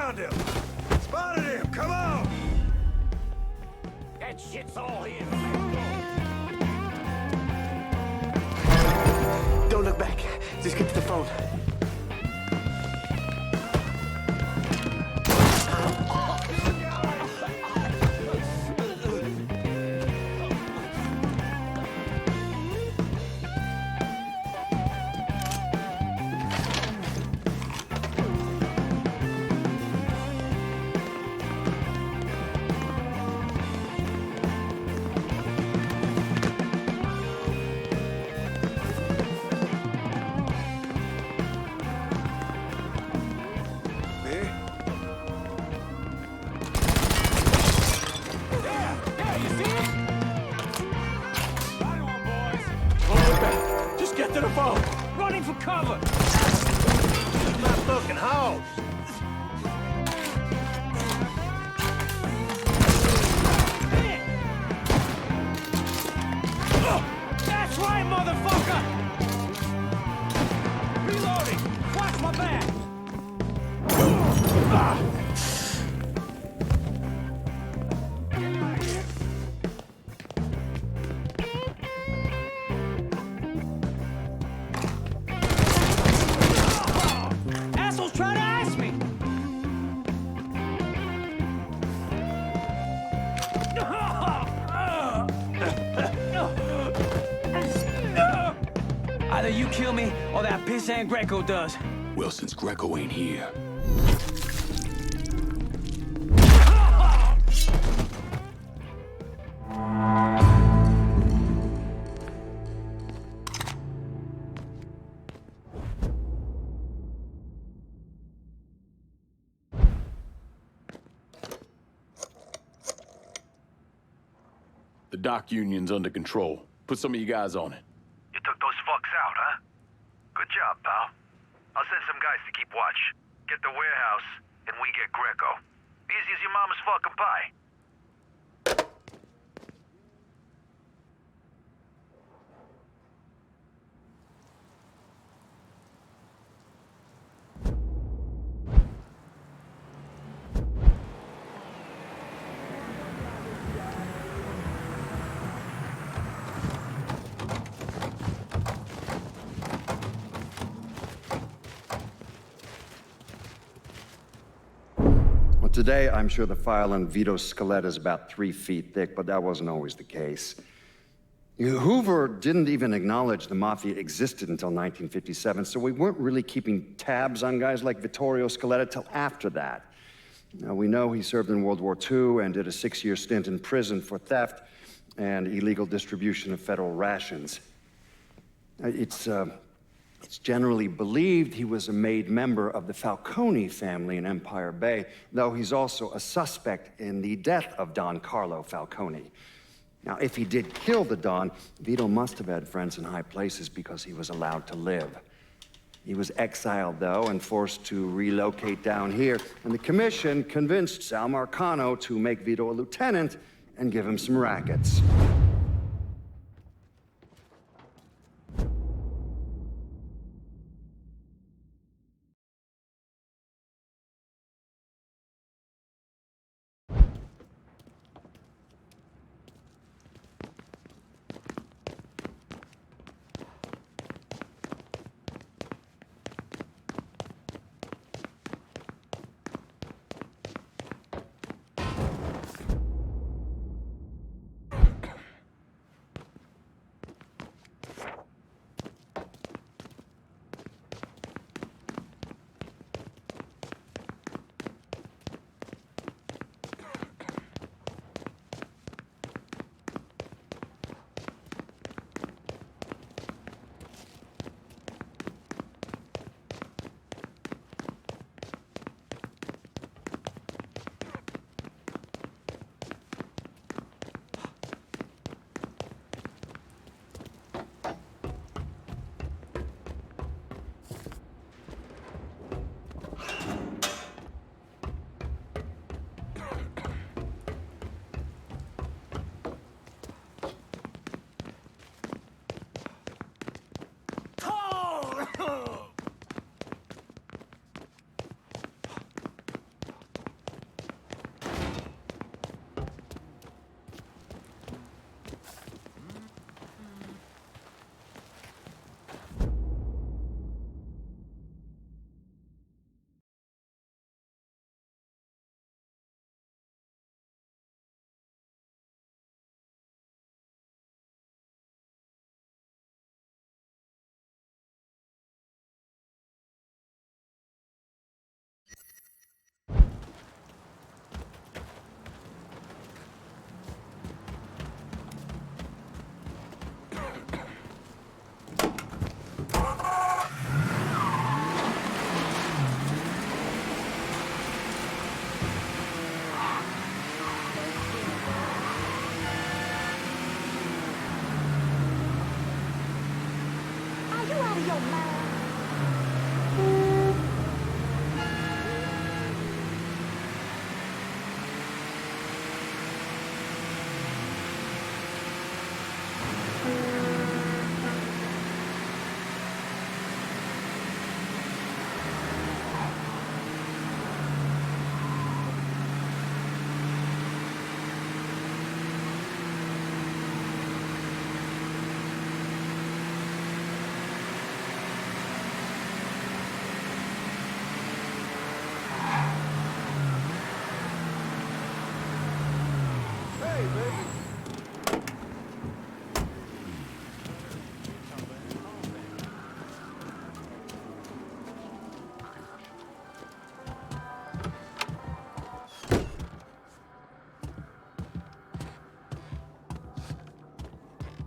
found him! Spotted him! Come on! That shit's all his. Don't look back. Just get to the phone. Get to the phone! Running for cover! My fucking house! That's right, motherfucker! Reloading! Watch my back! Assholes trying to ask me! Either you kill me, or that pissant Greco does. Well, since Greco ain't here. The dock union's under control. Put some of you guys on it. You took those fucks out, huh? Good job, pal. I'll send some guys to keep watch. Get the warehouse, and we get Greco. Easy as your mama's fucking pie. Today, I'm sure the file on Vito Scaletta is about 3 feet thick, but that wasn't always the case. Hoover didn't even acknowledge the Mafia existed until 1957, so we weren't really keeping tabs on guys like Vittorio Scaletta till after that. Now, we know he served in World War II and did a 6-year stint in prison for theft and illegal distribution of federal rations. It's generally believed he was a made member of the Falcone family in Empire Bay, though he's also a suspect in the death of Don Carlo Falcone. Now, if he did kill the Don, Vito must have had friends in high places because he was allowed to live. He was exiled, though, and forced to relocate down here, and the commission convinced Sal Marcano to make Vito a lieutenant and give him some rackets.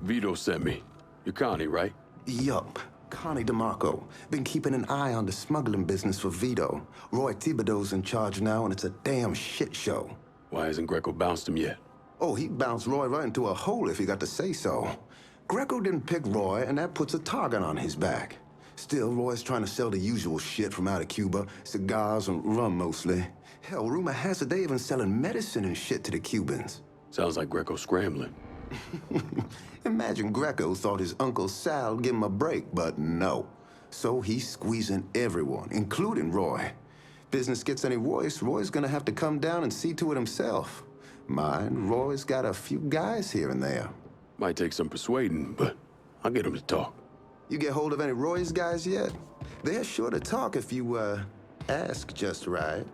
Vito sent me. You're Connie, right? Yup. Connie DeMarco. Been keeping an eye on the smuggling business for Vito. Roy Thibodeau's in charge now, and it's a damn shit show. Why hasn't Greco bounced him yet? Oh, he bounced Roy right into a hole if he got to say so. Greco didn't pick Roy, and that puts a target on his back. Still, Roy's trying to sell the usual shit from out of Cuba. Cigars and rum, mostly. Hell, rumor has it they even selling medicine and shit to the Cubans. Sounds like Greco's scrambling. Imagine Greco thought his Uncle Sal would give him a break, but no. So he's squeezing everyone, including Roy. Business gets any worse, Roy's gonna have to come down and see to it himself. Mind, Roy's got a few guys here and there. Might take some persuading, but I'll get him to talk. You get hold of any Roy's guys yet? They're sure to talk if you, ask just right.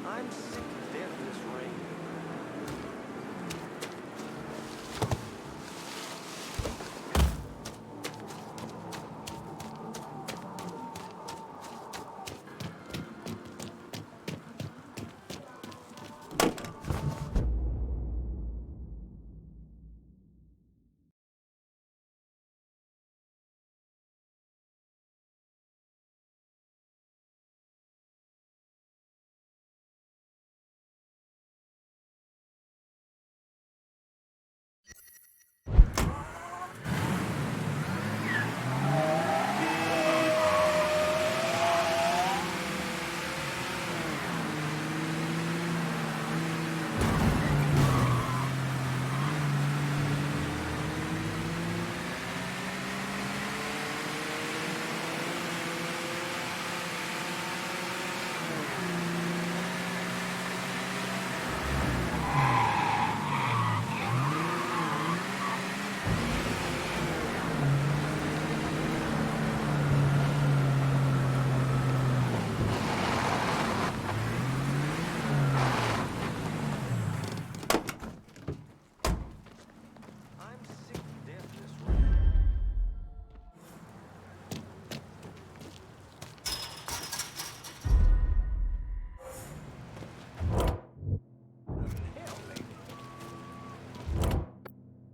I'm sick to death of this rain.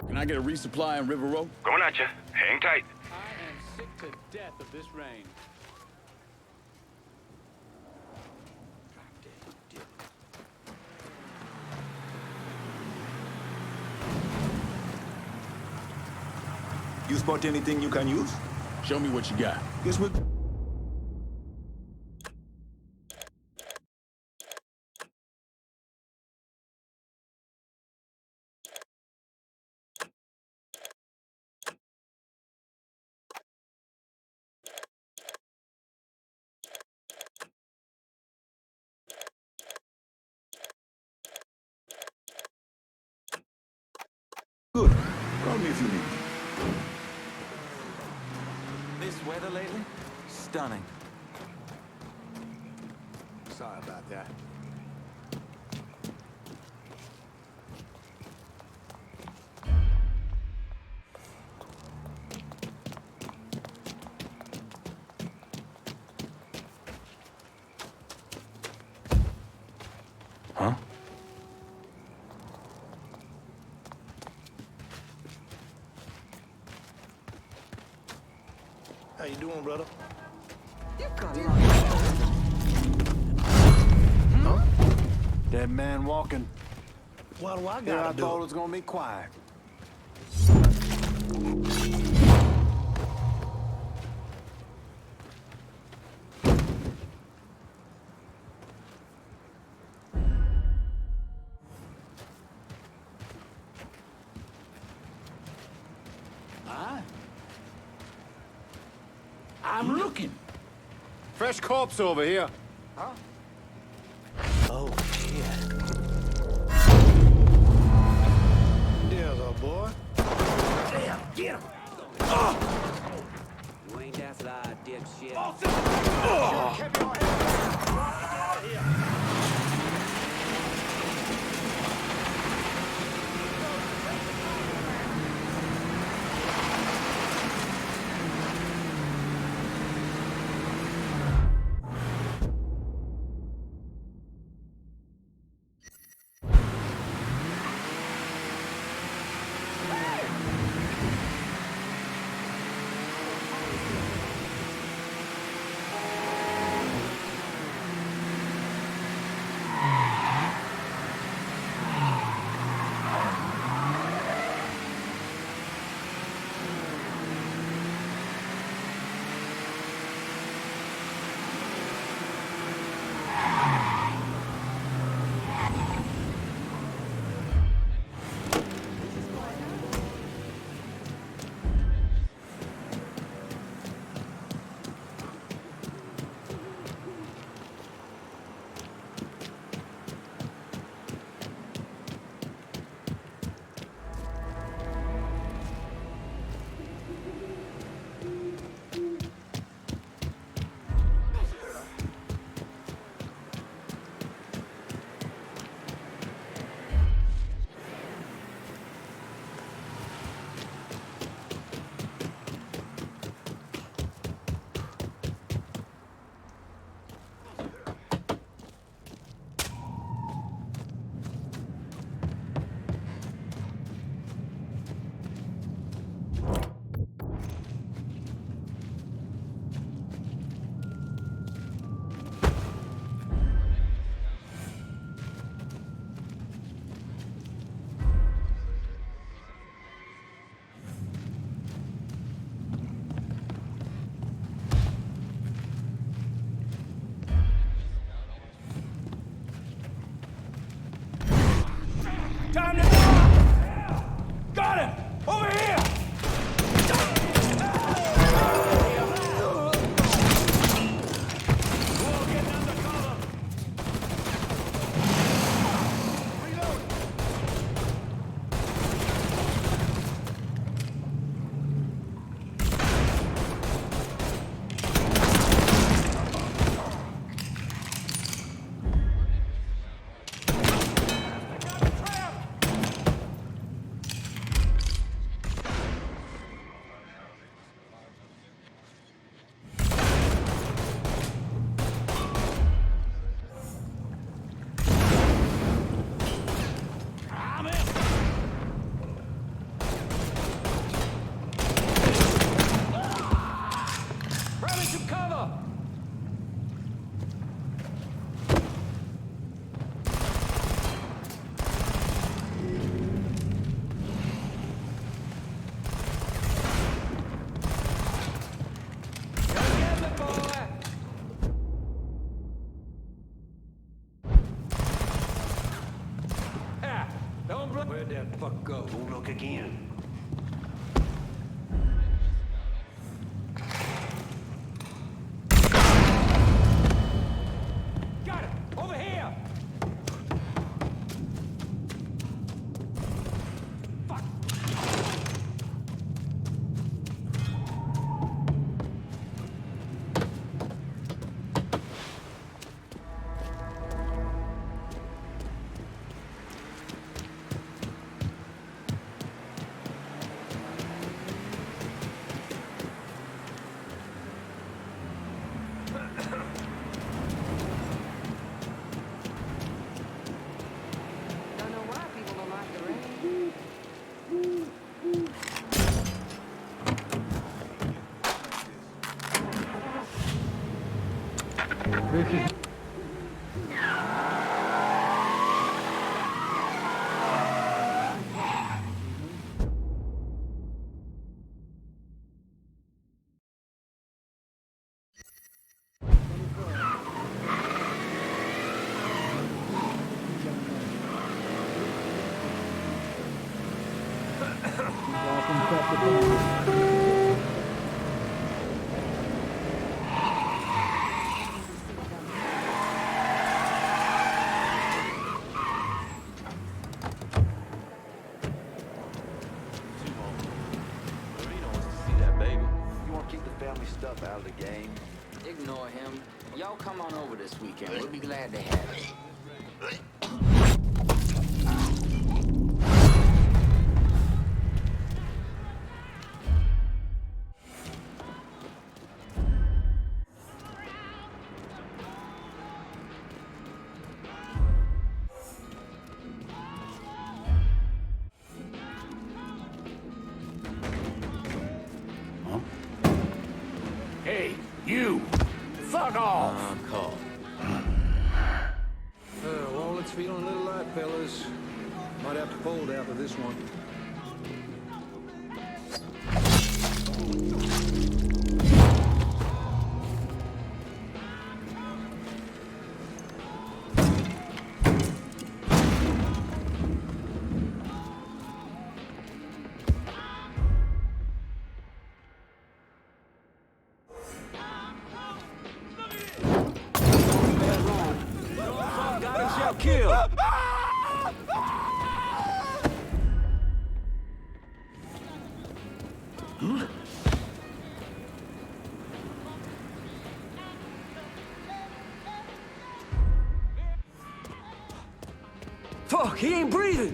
Can I get a resupply on River Road? Going at you. Hang tight. I am sick to death of this rain. You spot anything you can use? Show me what you got. Guess we... Good. Call me if you need me. This weather lately? Stunning. Sorry about that. Huh? How you doing, brother? Huh? Dead man walking. What do I Yeah, I gotta do? thought it was gonna be quiet. I'm looking. Fresh corpse over here. Huh? Oh, shit. There's a boy. Damn, get him. You ain't that sly, dipshit. Grab me some cover! Where'd that fuck go? Won't look again. Got it! Over here! Fuck! Don't know why people don't like the rain. You want to keep the family stuff out of the game? Ignore him. Y'all come on over this weekend. We'll be glad to have it. Hey, you! Fuck off! Call. Wallet's feeling a little light, fellas. Might have to fold after this one. Kill! Fuck, he ain't breathing!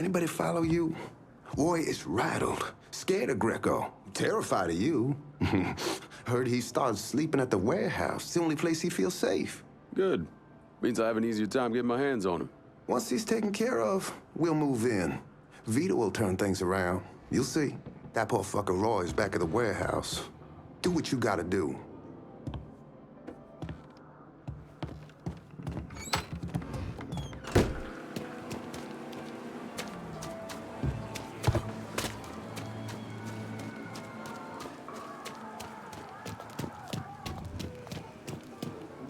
Anybody follow you? Roy is rattled, scared of Greco, terrified of you. Heard he started sleeping at the warehouse. It's the only place he feels safe. Good. Means I have an easier time getting my hands on him. Once he's taken care of, we'll move in. Vito will turn things around. You'll see. That poor fucker Roy's back at the warehouse. Do what you gotta do.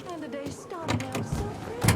And the day started out so pretty.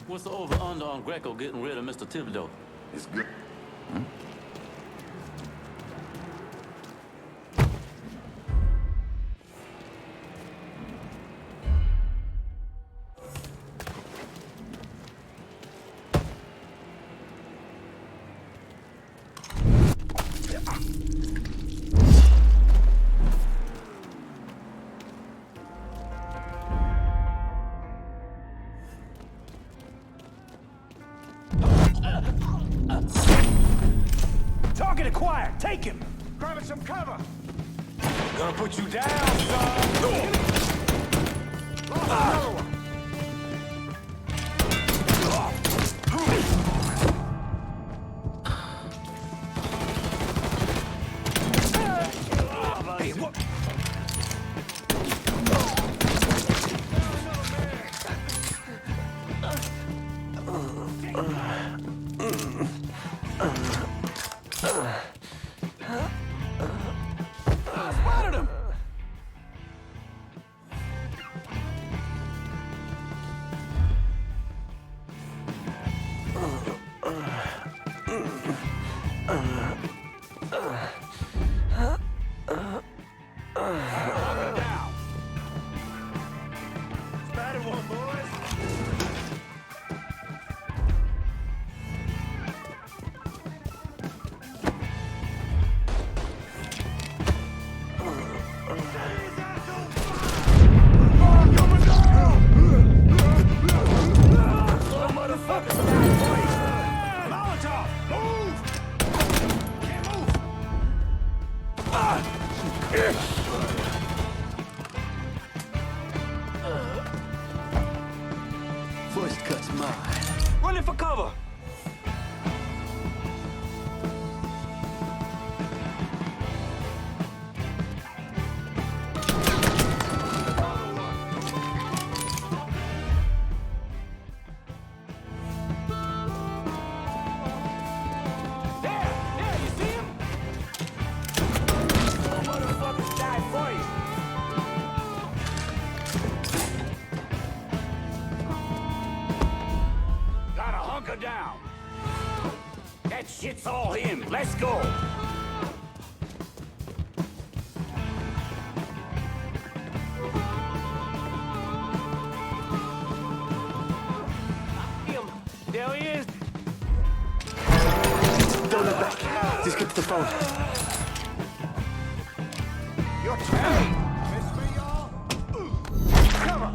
What's the over-under on Greco getting rid of Mr. Thibodeau? It's good. Target acquired. Take him. Grabbing some cover. Gonna put you down, son. Another one. Hey, what? Spotted him! Spotted one, boys. First cut's mine. Running for cover. There, you see him? Some motherfuckers died for you. Gotta hunker down. That shit's all him. Let's go. There he is. Don't look back. Just get to the phone. Your turn. Miss me, y'all. Cover.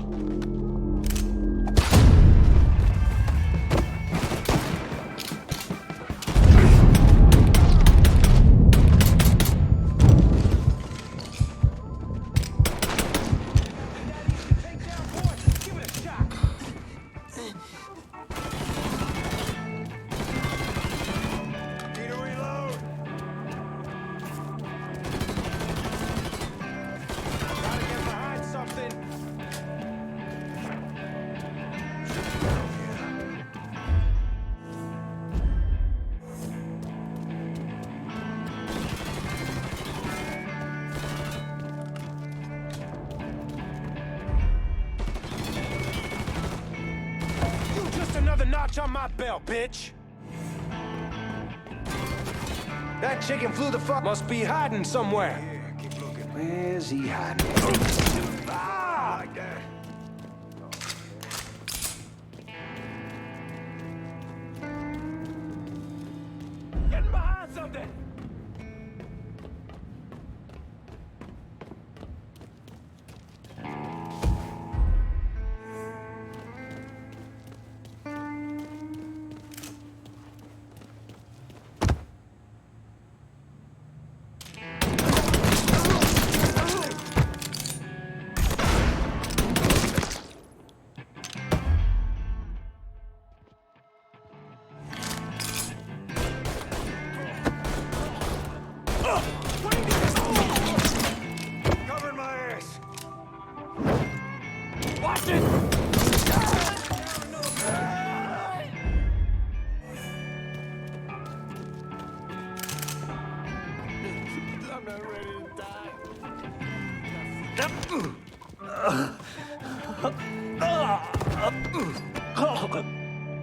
another notch on my belt, bitch. That chicken flew the fuck. Must be hiding somewhere. Yeah, keep looking. Where's he hiding? Ah! Like that. Getting behind something.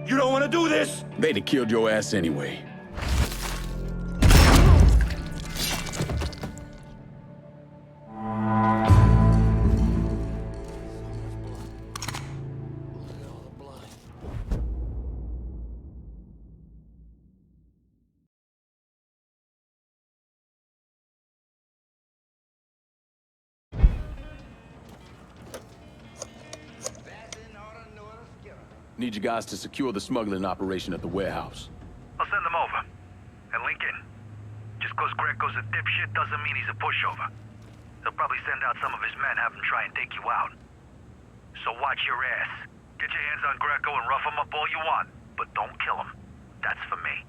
You don't want to do this? They'd have killed your ass anyway. Need you guys to secure the smuggling operation at the warehouse. I'll send them over. And Lincoln, just cause Greco's a dipshit doesn't mean he's a pushover. He'll probably send out some of his men, have him try and take you out. So watch your ass. Get your hands on Greco and rough him up all you want, but don't kill him. That's for me.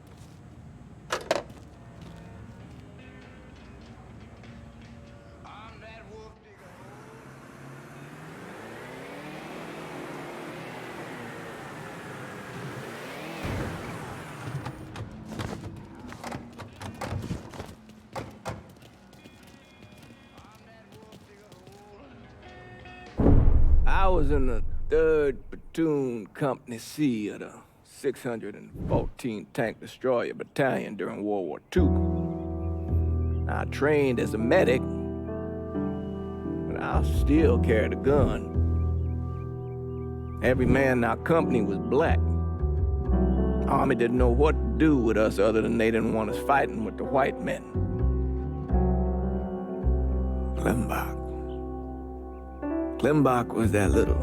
I was in the 3rd Platoon Company C of the 614 Tank Destroyer Battalion during World War II. I trained as a medic, but I still carried a gun. Every man in our company was black. The Army didn't know what to do with us other than they didn't want us fighting with the white men. Klimbach was that little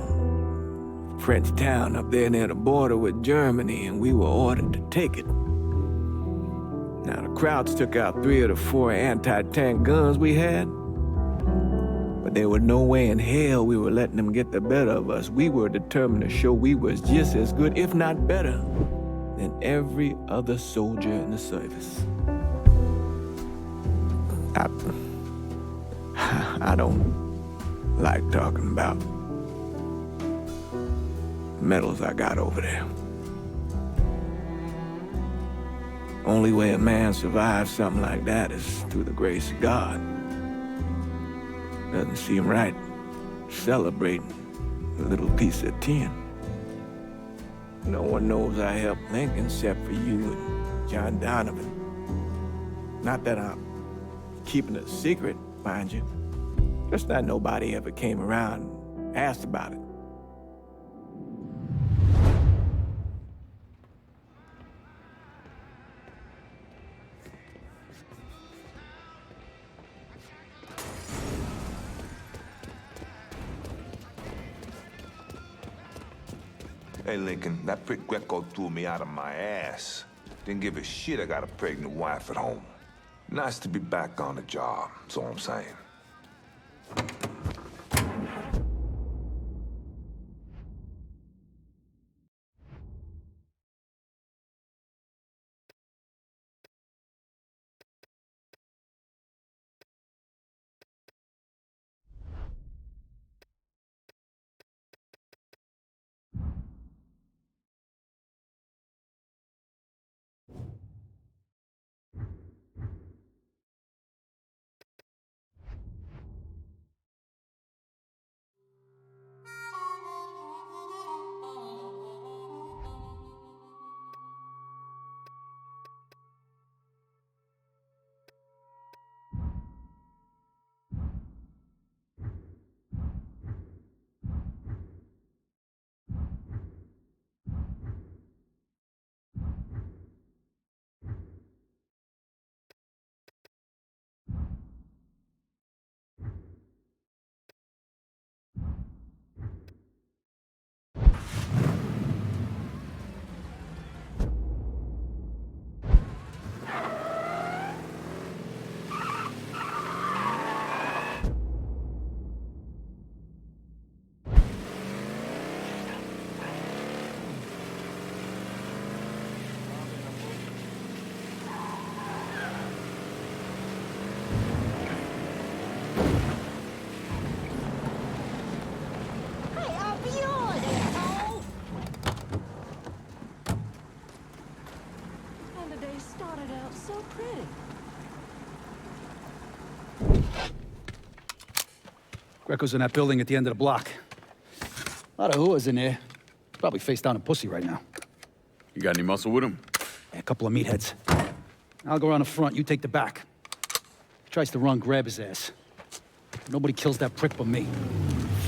French town up there near the border with Germany, and we were ordered to take it. Now, the Krauts took out 3 of the 4 anti-tank guns we had, but there was no way in hell we were letting them get the better of us. We were determined to show we was just as good, if not better, than every other soldier in the service. I don't like talking about medals I got over there. Only way a man survives something like that is through the grace of God. Doesn't seem right celebrating a little piece of tin. No one knows I helped Lincoln except for you and John Donovan. Not that I'm keeping it a secret, mind you. Just that nobody ever came around and asked about it. Hey, Lincoln, that prick Greco threw me out of my ass. Didn't give a shit I got a pregnant wife at home. Nice to be back on the job, that's all I'm saying. Greco's in that building at the end of the block. A lot of whores in there. Probably face down in pussy right now. You got any muscle with him? Yeah, a couple of meatheads. I'll go around the front, you take the back. If he tries to run, grab his ass. Nobody kills that prick but me.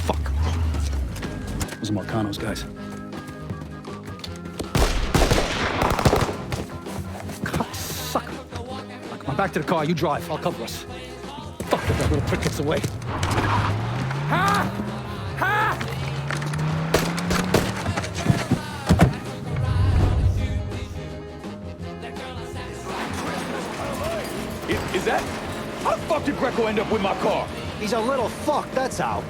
Fuck. Those are Marcano's guys. Cocksucker. Now, come on, back to the car, you drive, I'll cover us. Fuck if that little prick gets away. Ha! Ha! Is that? How the fuck did Greco end up with my car? He's a little fuck, that's how.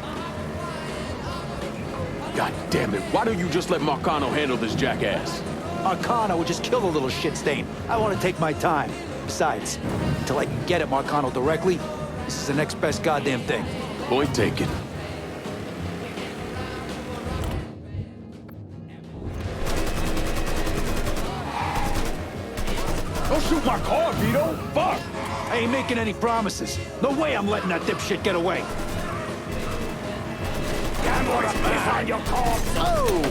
God damn it, why don't you just let Marcano handle this jackass? Marcano would just kill the little shit stain. I want to take my time. Besides, until I can get at Marcano directly, this is the next best goddamn thing. Point taken. Don't shoot my car, Vito! Fuck! I ain't making any promises. No way I'm letting that dipshit get away. I'm going to piss on your corpse! Oh!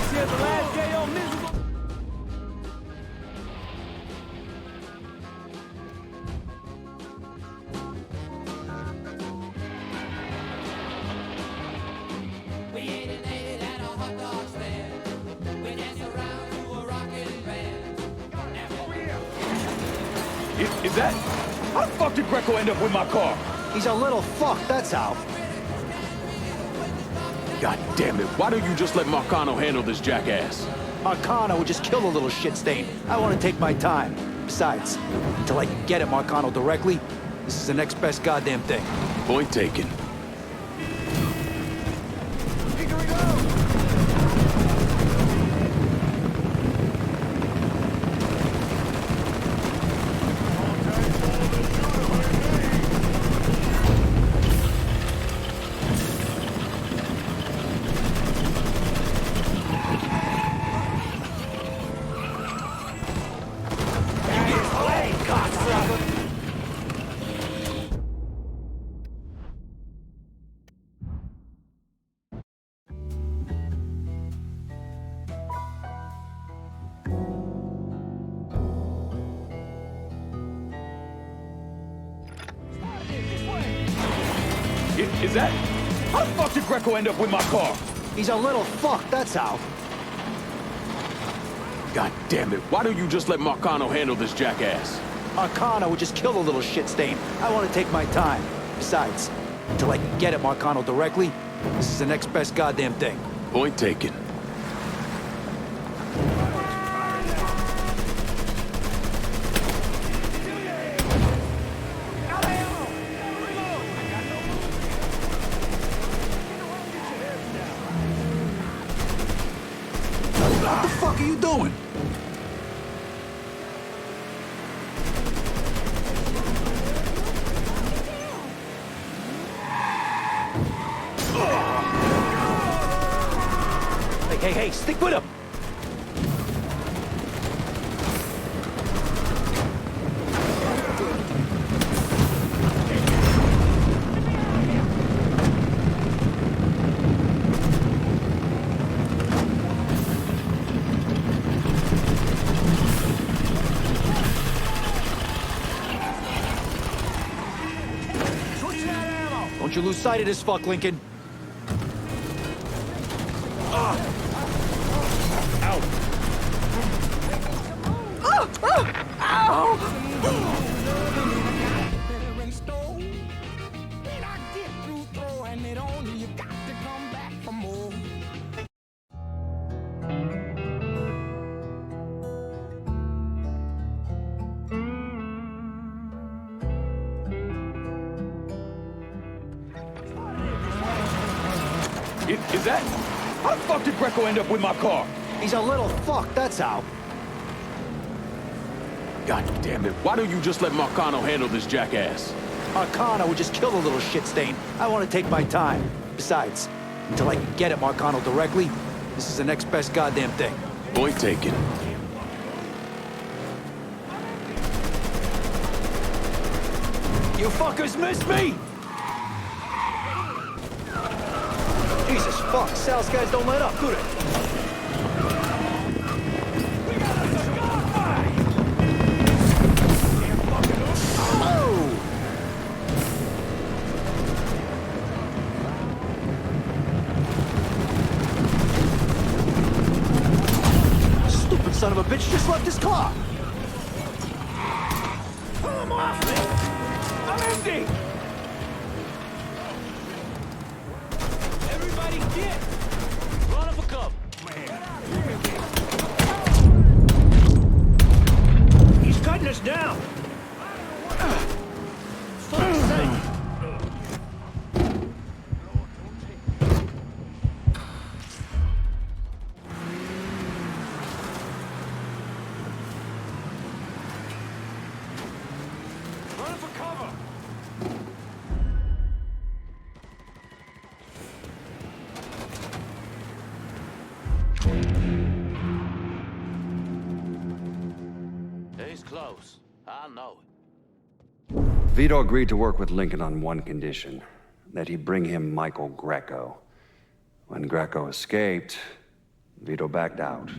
See the last day on miserable. Is that? How the fuck did Greco end up with my car? He's a little fuck, that's how. God damn it, why don't you just let Marcano handle this jackass? Marcano would just kill the little shit stain. I want to take my time. Besides, until I can get at Marcano directly, this is the next best goddamn thing. Point taken. Is that? How the fuck did Greco end up with my car? He's a little fuck, that's how. God damn it, why don't you just let Marcano handle this jackass? Marcano would just kill the little shit stain. I want to take my time. Besides, until I can get at Marcano directly, this is the next best goddamn thing. Point taken. What the fuck are you doing? Hey, stick with him! Don't you lose sight of this fuck, Lincoln. Is that? How the fuck did Greco end up with my car? He's a little fuck, that's how. God damn it, why don't you just let Marcano handle this jackass? Marcano would just kill the little shit stain. I want to take my time. Besides, until I can get at Marcano directly, this is the next best goddamn thing. Point taken. You fuckers missed me! Jesus fuck, Sal's guys don't let up, do they? Stupid son of a bitch just left his car! Come off me! I'm empty! Everybody get! Run up a cover! He's cutting us down! Fuck's sake! Run for cover! He's close. I know it. Vito agreed to work with Lincoln on one condition, that he bring him Michael Greco. When Greco escaped, Vito backed out.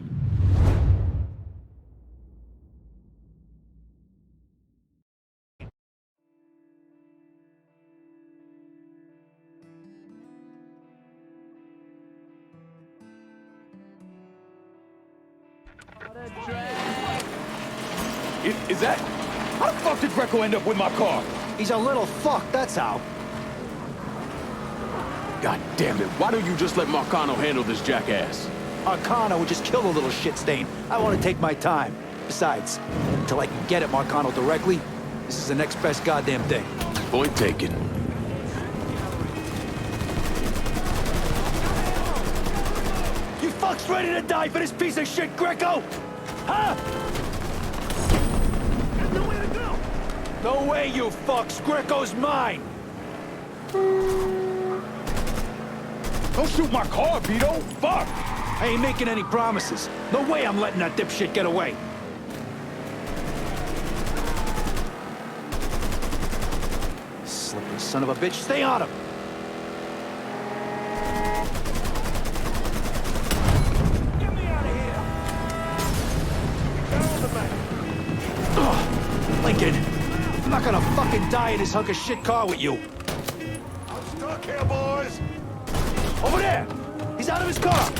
Is that... How the fuck did Greco end up with my car? He's a little fuck, that's how. God damn it, why don't you just let Marcano handle this jackass? Marcano would just kill the little shit stain. I want to take my time. Besides, until I can get at Marcano directly, this is the next best goddamn thing. Point taken. You fucks ready to die for this piece of shit, Greco? Huh? There's nowhere to go! No way, you fucks! Greco's mine! Don't shoot my car, Vito! Fuck! I ain't making any promises. No way I'm letting that dipshit get away. Slippery son of a bitch, stay on him! Get me out of here! Down the back! Lincoln, I'm not gonna fucking die in this hunk of shit car with you. I'm stuck here, boys! Over there! He's out of his car! I'll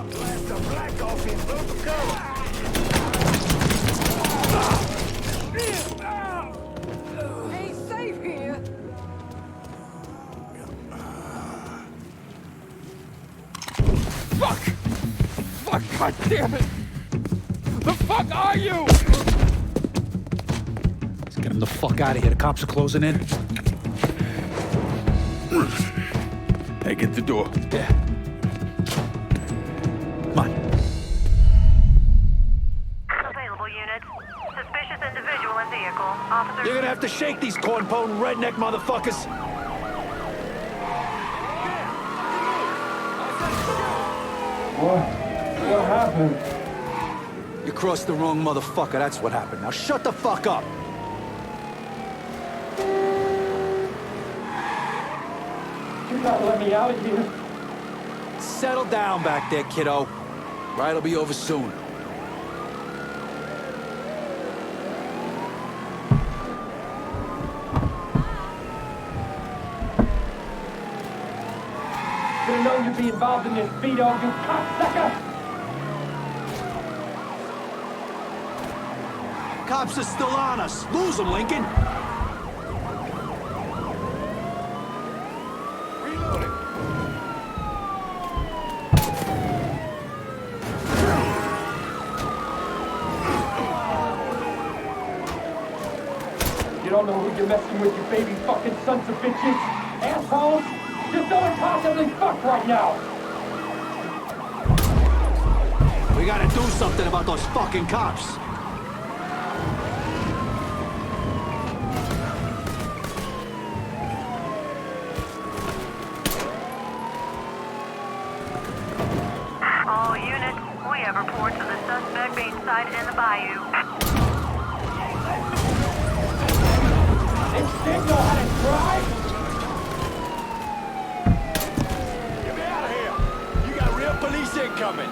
blast the black off his roof cover! Ain't safe here. Fuck! Fuck, god damn it! The fuck are you? Let's get him the fuck out of here. The cops are closing in. Hey, get the door. Yeah. Come on. Available units. Suspicious individual in vehicle. Officer... You're gonna have to shake these corn-pone redneck motherfuckers. What happened? You crossed the wrong motherfucker, that's what happened. Now shut the fuck up. You're not letting me out of here. Settle down back there, kiddo. Ride'll be over soon. Should've known you'd be involved in this, Vito, you cocksucker! Cops are still on us. Lose them, Lincoln. Reloading! You don't know who you're messing with, you baby fucking sons of bitches! Assholes! Just don't impossibly fuck right now! We gotta do something about those fucking cops. All units, we have reports of the suspect being sighted in the bayou. They coming.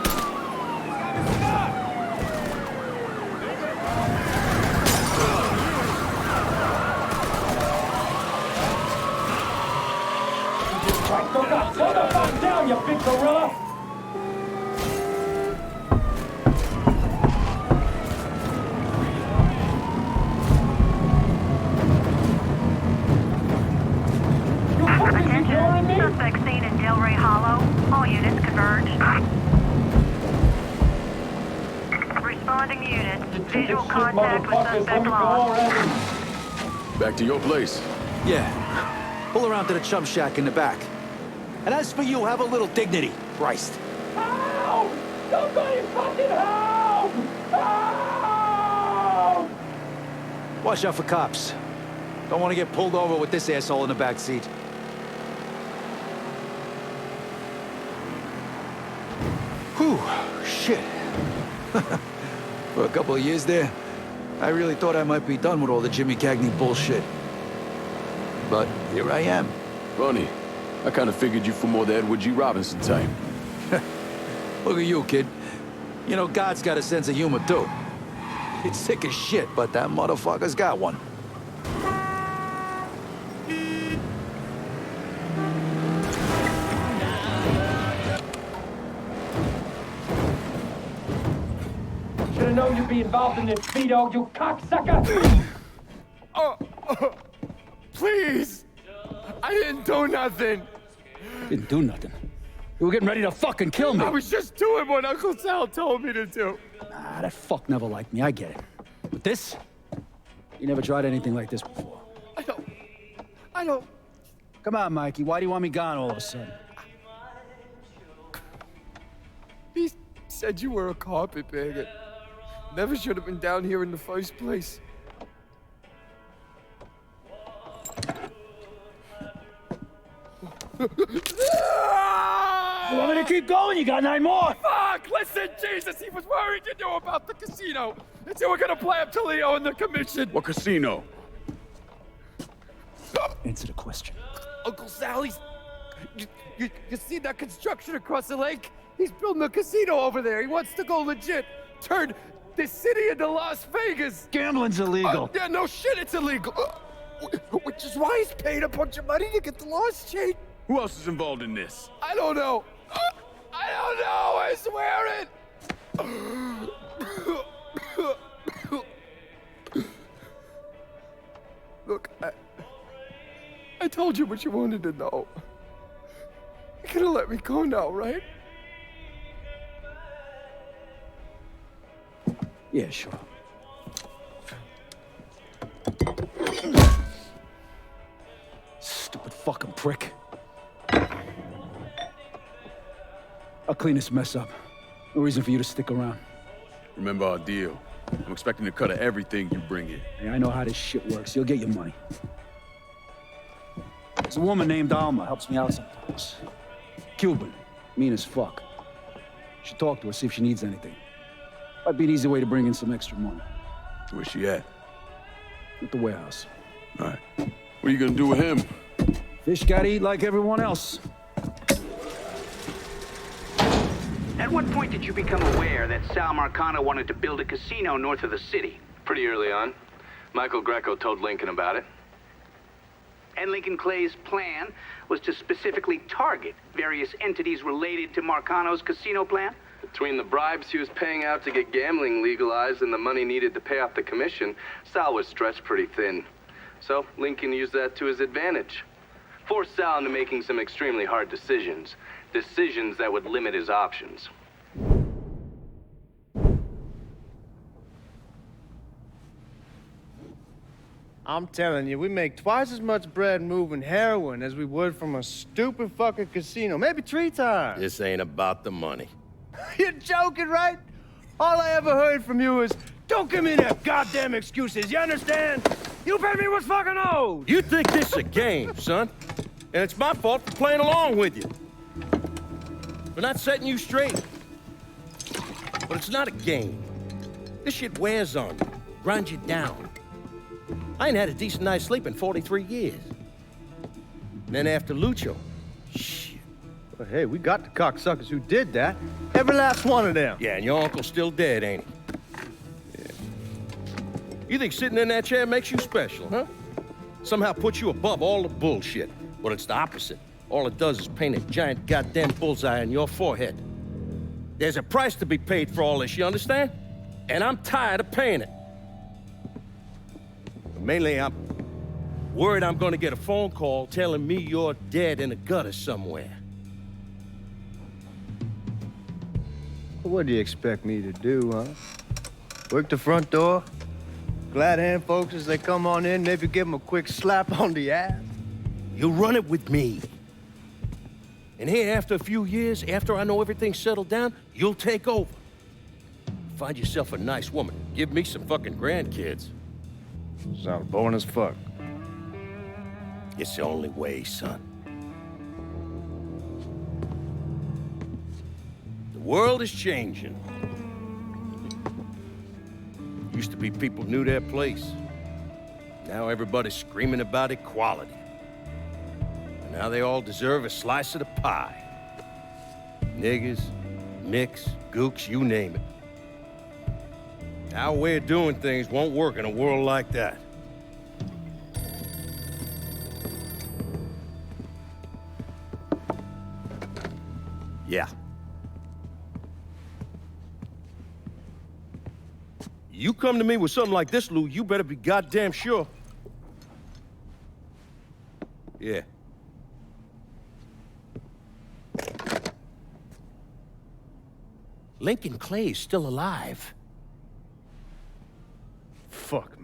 Slow the fuck down, you big gorilla! Attention, suspect seen in Delray Hollow. All units converge. Responding units. Visual contact with suspect lost. Back to your place. Yeah. Pull around to the chum shack in the back. And as for you, have a little dignity, Christ. Help! Somebody fucking help! Help! Watch out for cops. Don't want to get pulled over with this asshole in the back seat. Whew, shit. For a couple of years there, I really thought I might be done with all the Jimmy Cagney bullshit. But here I am. Funny. I kind of figured you for more the Edward G. Robinson type. Look at you, kid. You know, God's got a sense of humor, too. It's sick as shit, but that motherfucker's got one. Should've known you'd be involved in this, Vito, you cocksucker! Please! I didn't do nothing! Didn't do nothing. You were getting ready to fucking kill me. I was just doing what Uncle Sal told me to do. Nah, that fuck never liked me, I get it. But this? You never tried anything like this before. I don't... Come on, Mikey, why do you want me gone all of a sudden? He said you were a carpetbagger. Never should have been down here in the first place. You want me to keep going? You got 9 more! Fuck! Listen, Jesus, he was worried you knew about the casino. And so we're gonna play up to Leo in the commission. What casino? Answer the question. Uncle Sally's... You see that construction across the lake? He's building a casino over there. He wants to go legit. Turn this city into Las Vegas. Gambling's illegal. Yeah, no shit, it's illegal. Which is why he's paid a bunch of money to get the lost chain. Who else is involved in this? I don't know. I don't know, I swear it. Look, I told you what you wanted to know. You're gonna let me go now, right? Yeah, sure. Stupid fucking prick. I'll clean this mess up. No reason for you to stick around. Remember our deal. I'm expecting a cut of everything you bring in. Hey, I know how this shit works. You'll get your money. There's a woman named Alma, helps me out sometimes. Cuban, mean as fuck. Should talk to her, see if she needs anything. Might be an easy way to bring in some extra money. Where's she at? At the warehouse. All right. What are you gonna do with him? Fish gotta eat like everyone else. At what point did you become aware that Sal Marcano wanted to build a casino north of the city? Pretty early on. Michael Greco told Lincoln about it. And Lincoln Clay's plan was to specifically target various entities related to Marcano's casino plan? Between the bribes he was paying out to get gambling legalized and the money needed to pay off the commission, Sal was stretched pretty thin. So Lincoln used that to his advantage. Forced Sal into making some extremely hard decisions. Decisions that would limit his options. I'm telling you, we make twice as much bread moving heroin as we would from a stupid fucking casino. Maybe 3 times. This ain't about the money. You're joking, right? All I ever heard from you is, don't give me that goddamn excuses, you understand? You pay me what's fucking owed! You think this is a game, son? And it's my fault for playing along with you. For not setting you straight. But it's not a game. This shit wears on you, grinds you down. I ain't had a decent night's sleep in 43 years. And then after Lucho, shit. But hey, we got the cocksuckers who did that. Every last one of them. Yeah, and your uncle's still dead, ain't he? Yeah. You think sitting in that chair makes you special, huh? Somehow puts you above all the bullshit. Well, it's the opposite. All it does is paint a giant goddamn bullseye on your forehead. There's a price to be paid for all this, you understand? And I'm tired of paying it. Mainly, I'm worried I'm gonna get a phone call telling me you're dead in a gutter somewhere. What do you expect me to do, huh? Work the front door? Glad hand folks as they come on in, maybe give them a quick slap on the ass? You'll run it with me. And here, after a few years, after I know everything's settled down, you'll take over. Find yourself a nice woman. Give me some fucking grandkids. Sounds boring as fuck. It's the only way, son. The world is changing. Used to be people knew their place. Now everybody's screaming about equality. And now they all deserve a slice of the pie. Niggers, nicks, gooks, you name it. Our way of doing things won't work in a world like that. Yeah. You come to me with something like this, Lou, you better be goddamn sure. Yeah. Lincoln Clay's still alive. Fuck,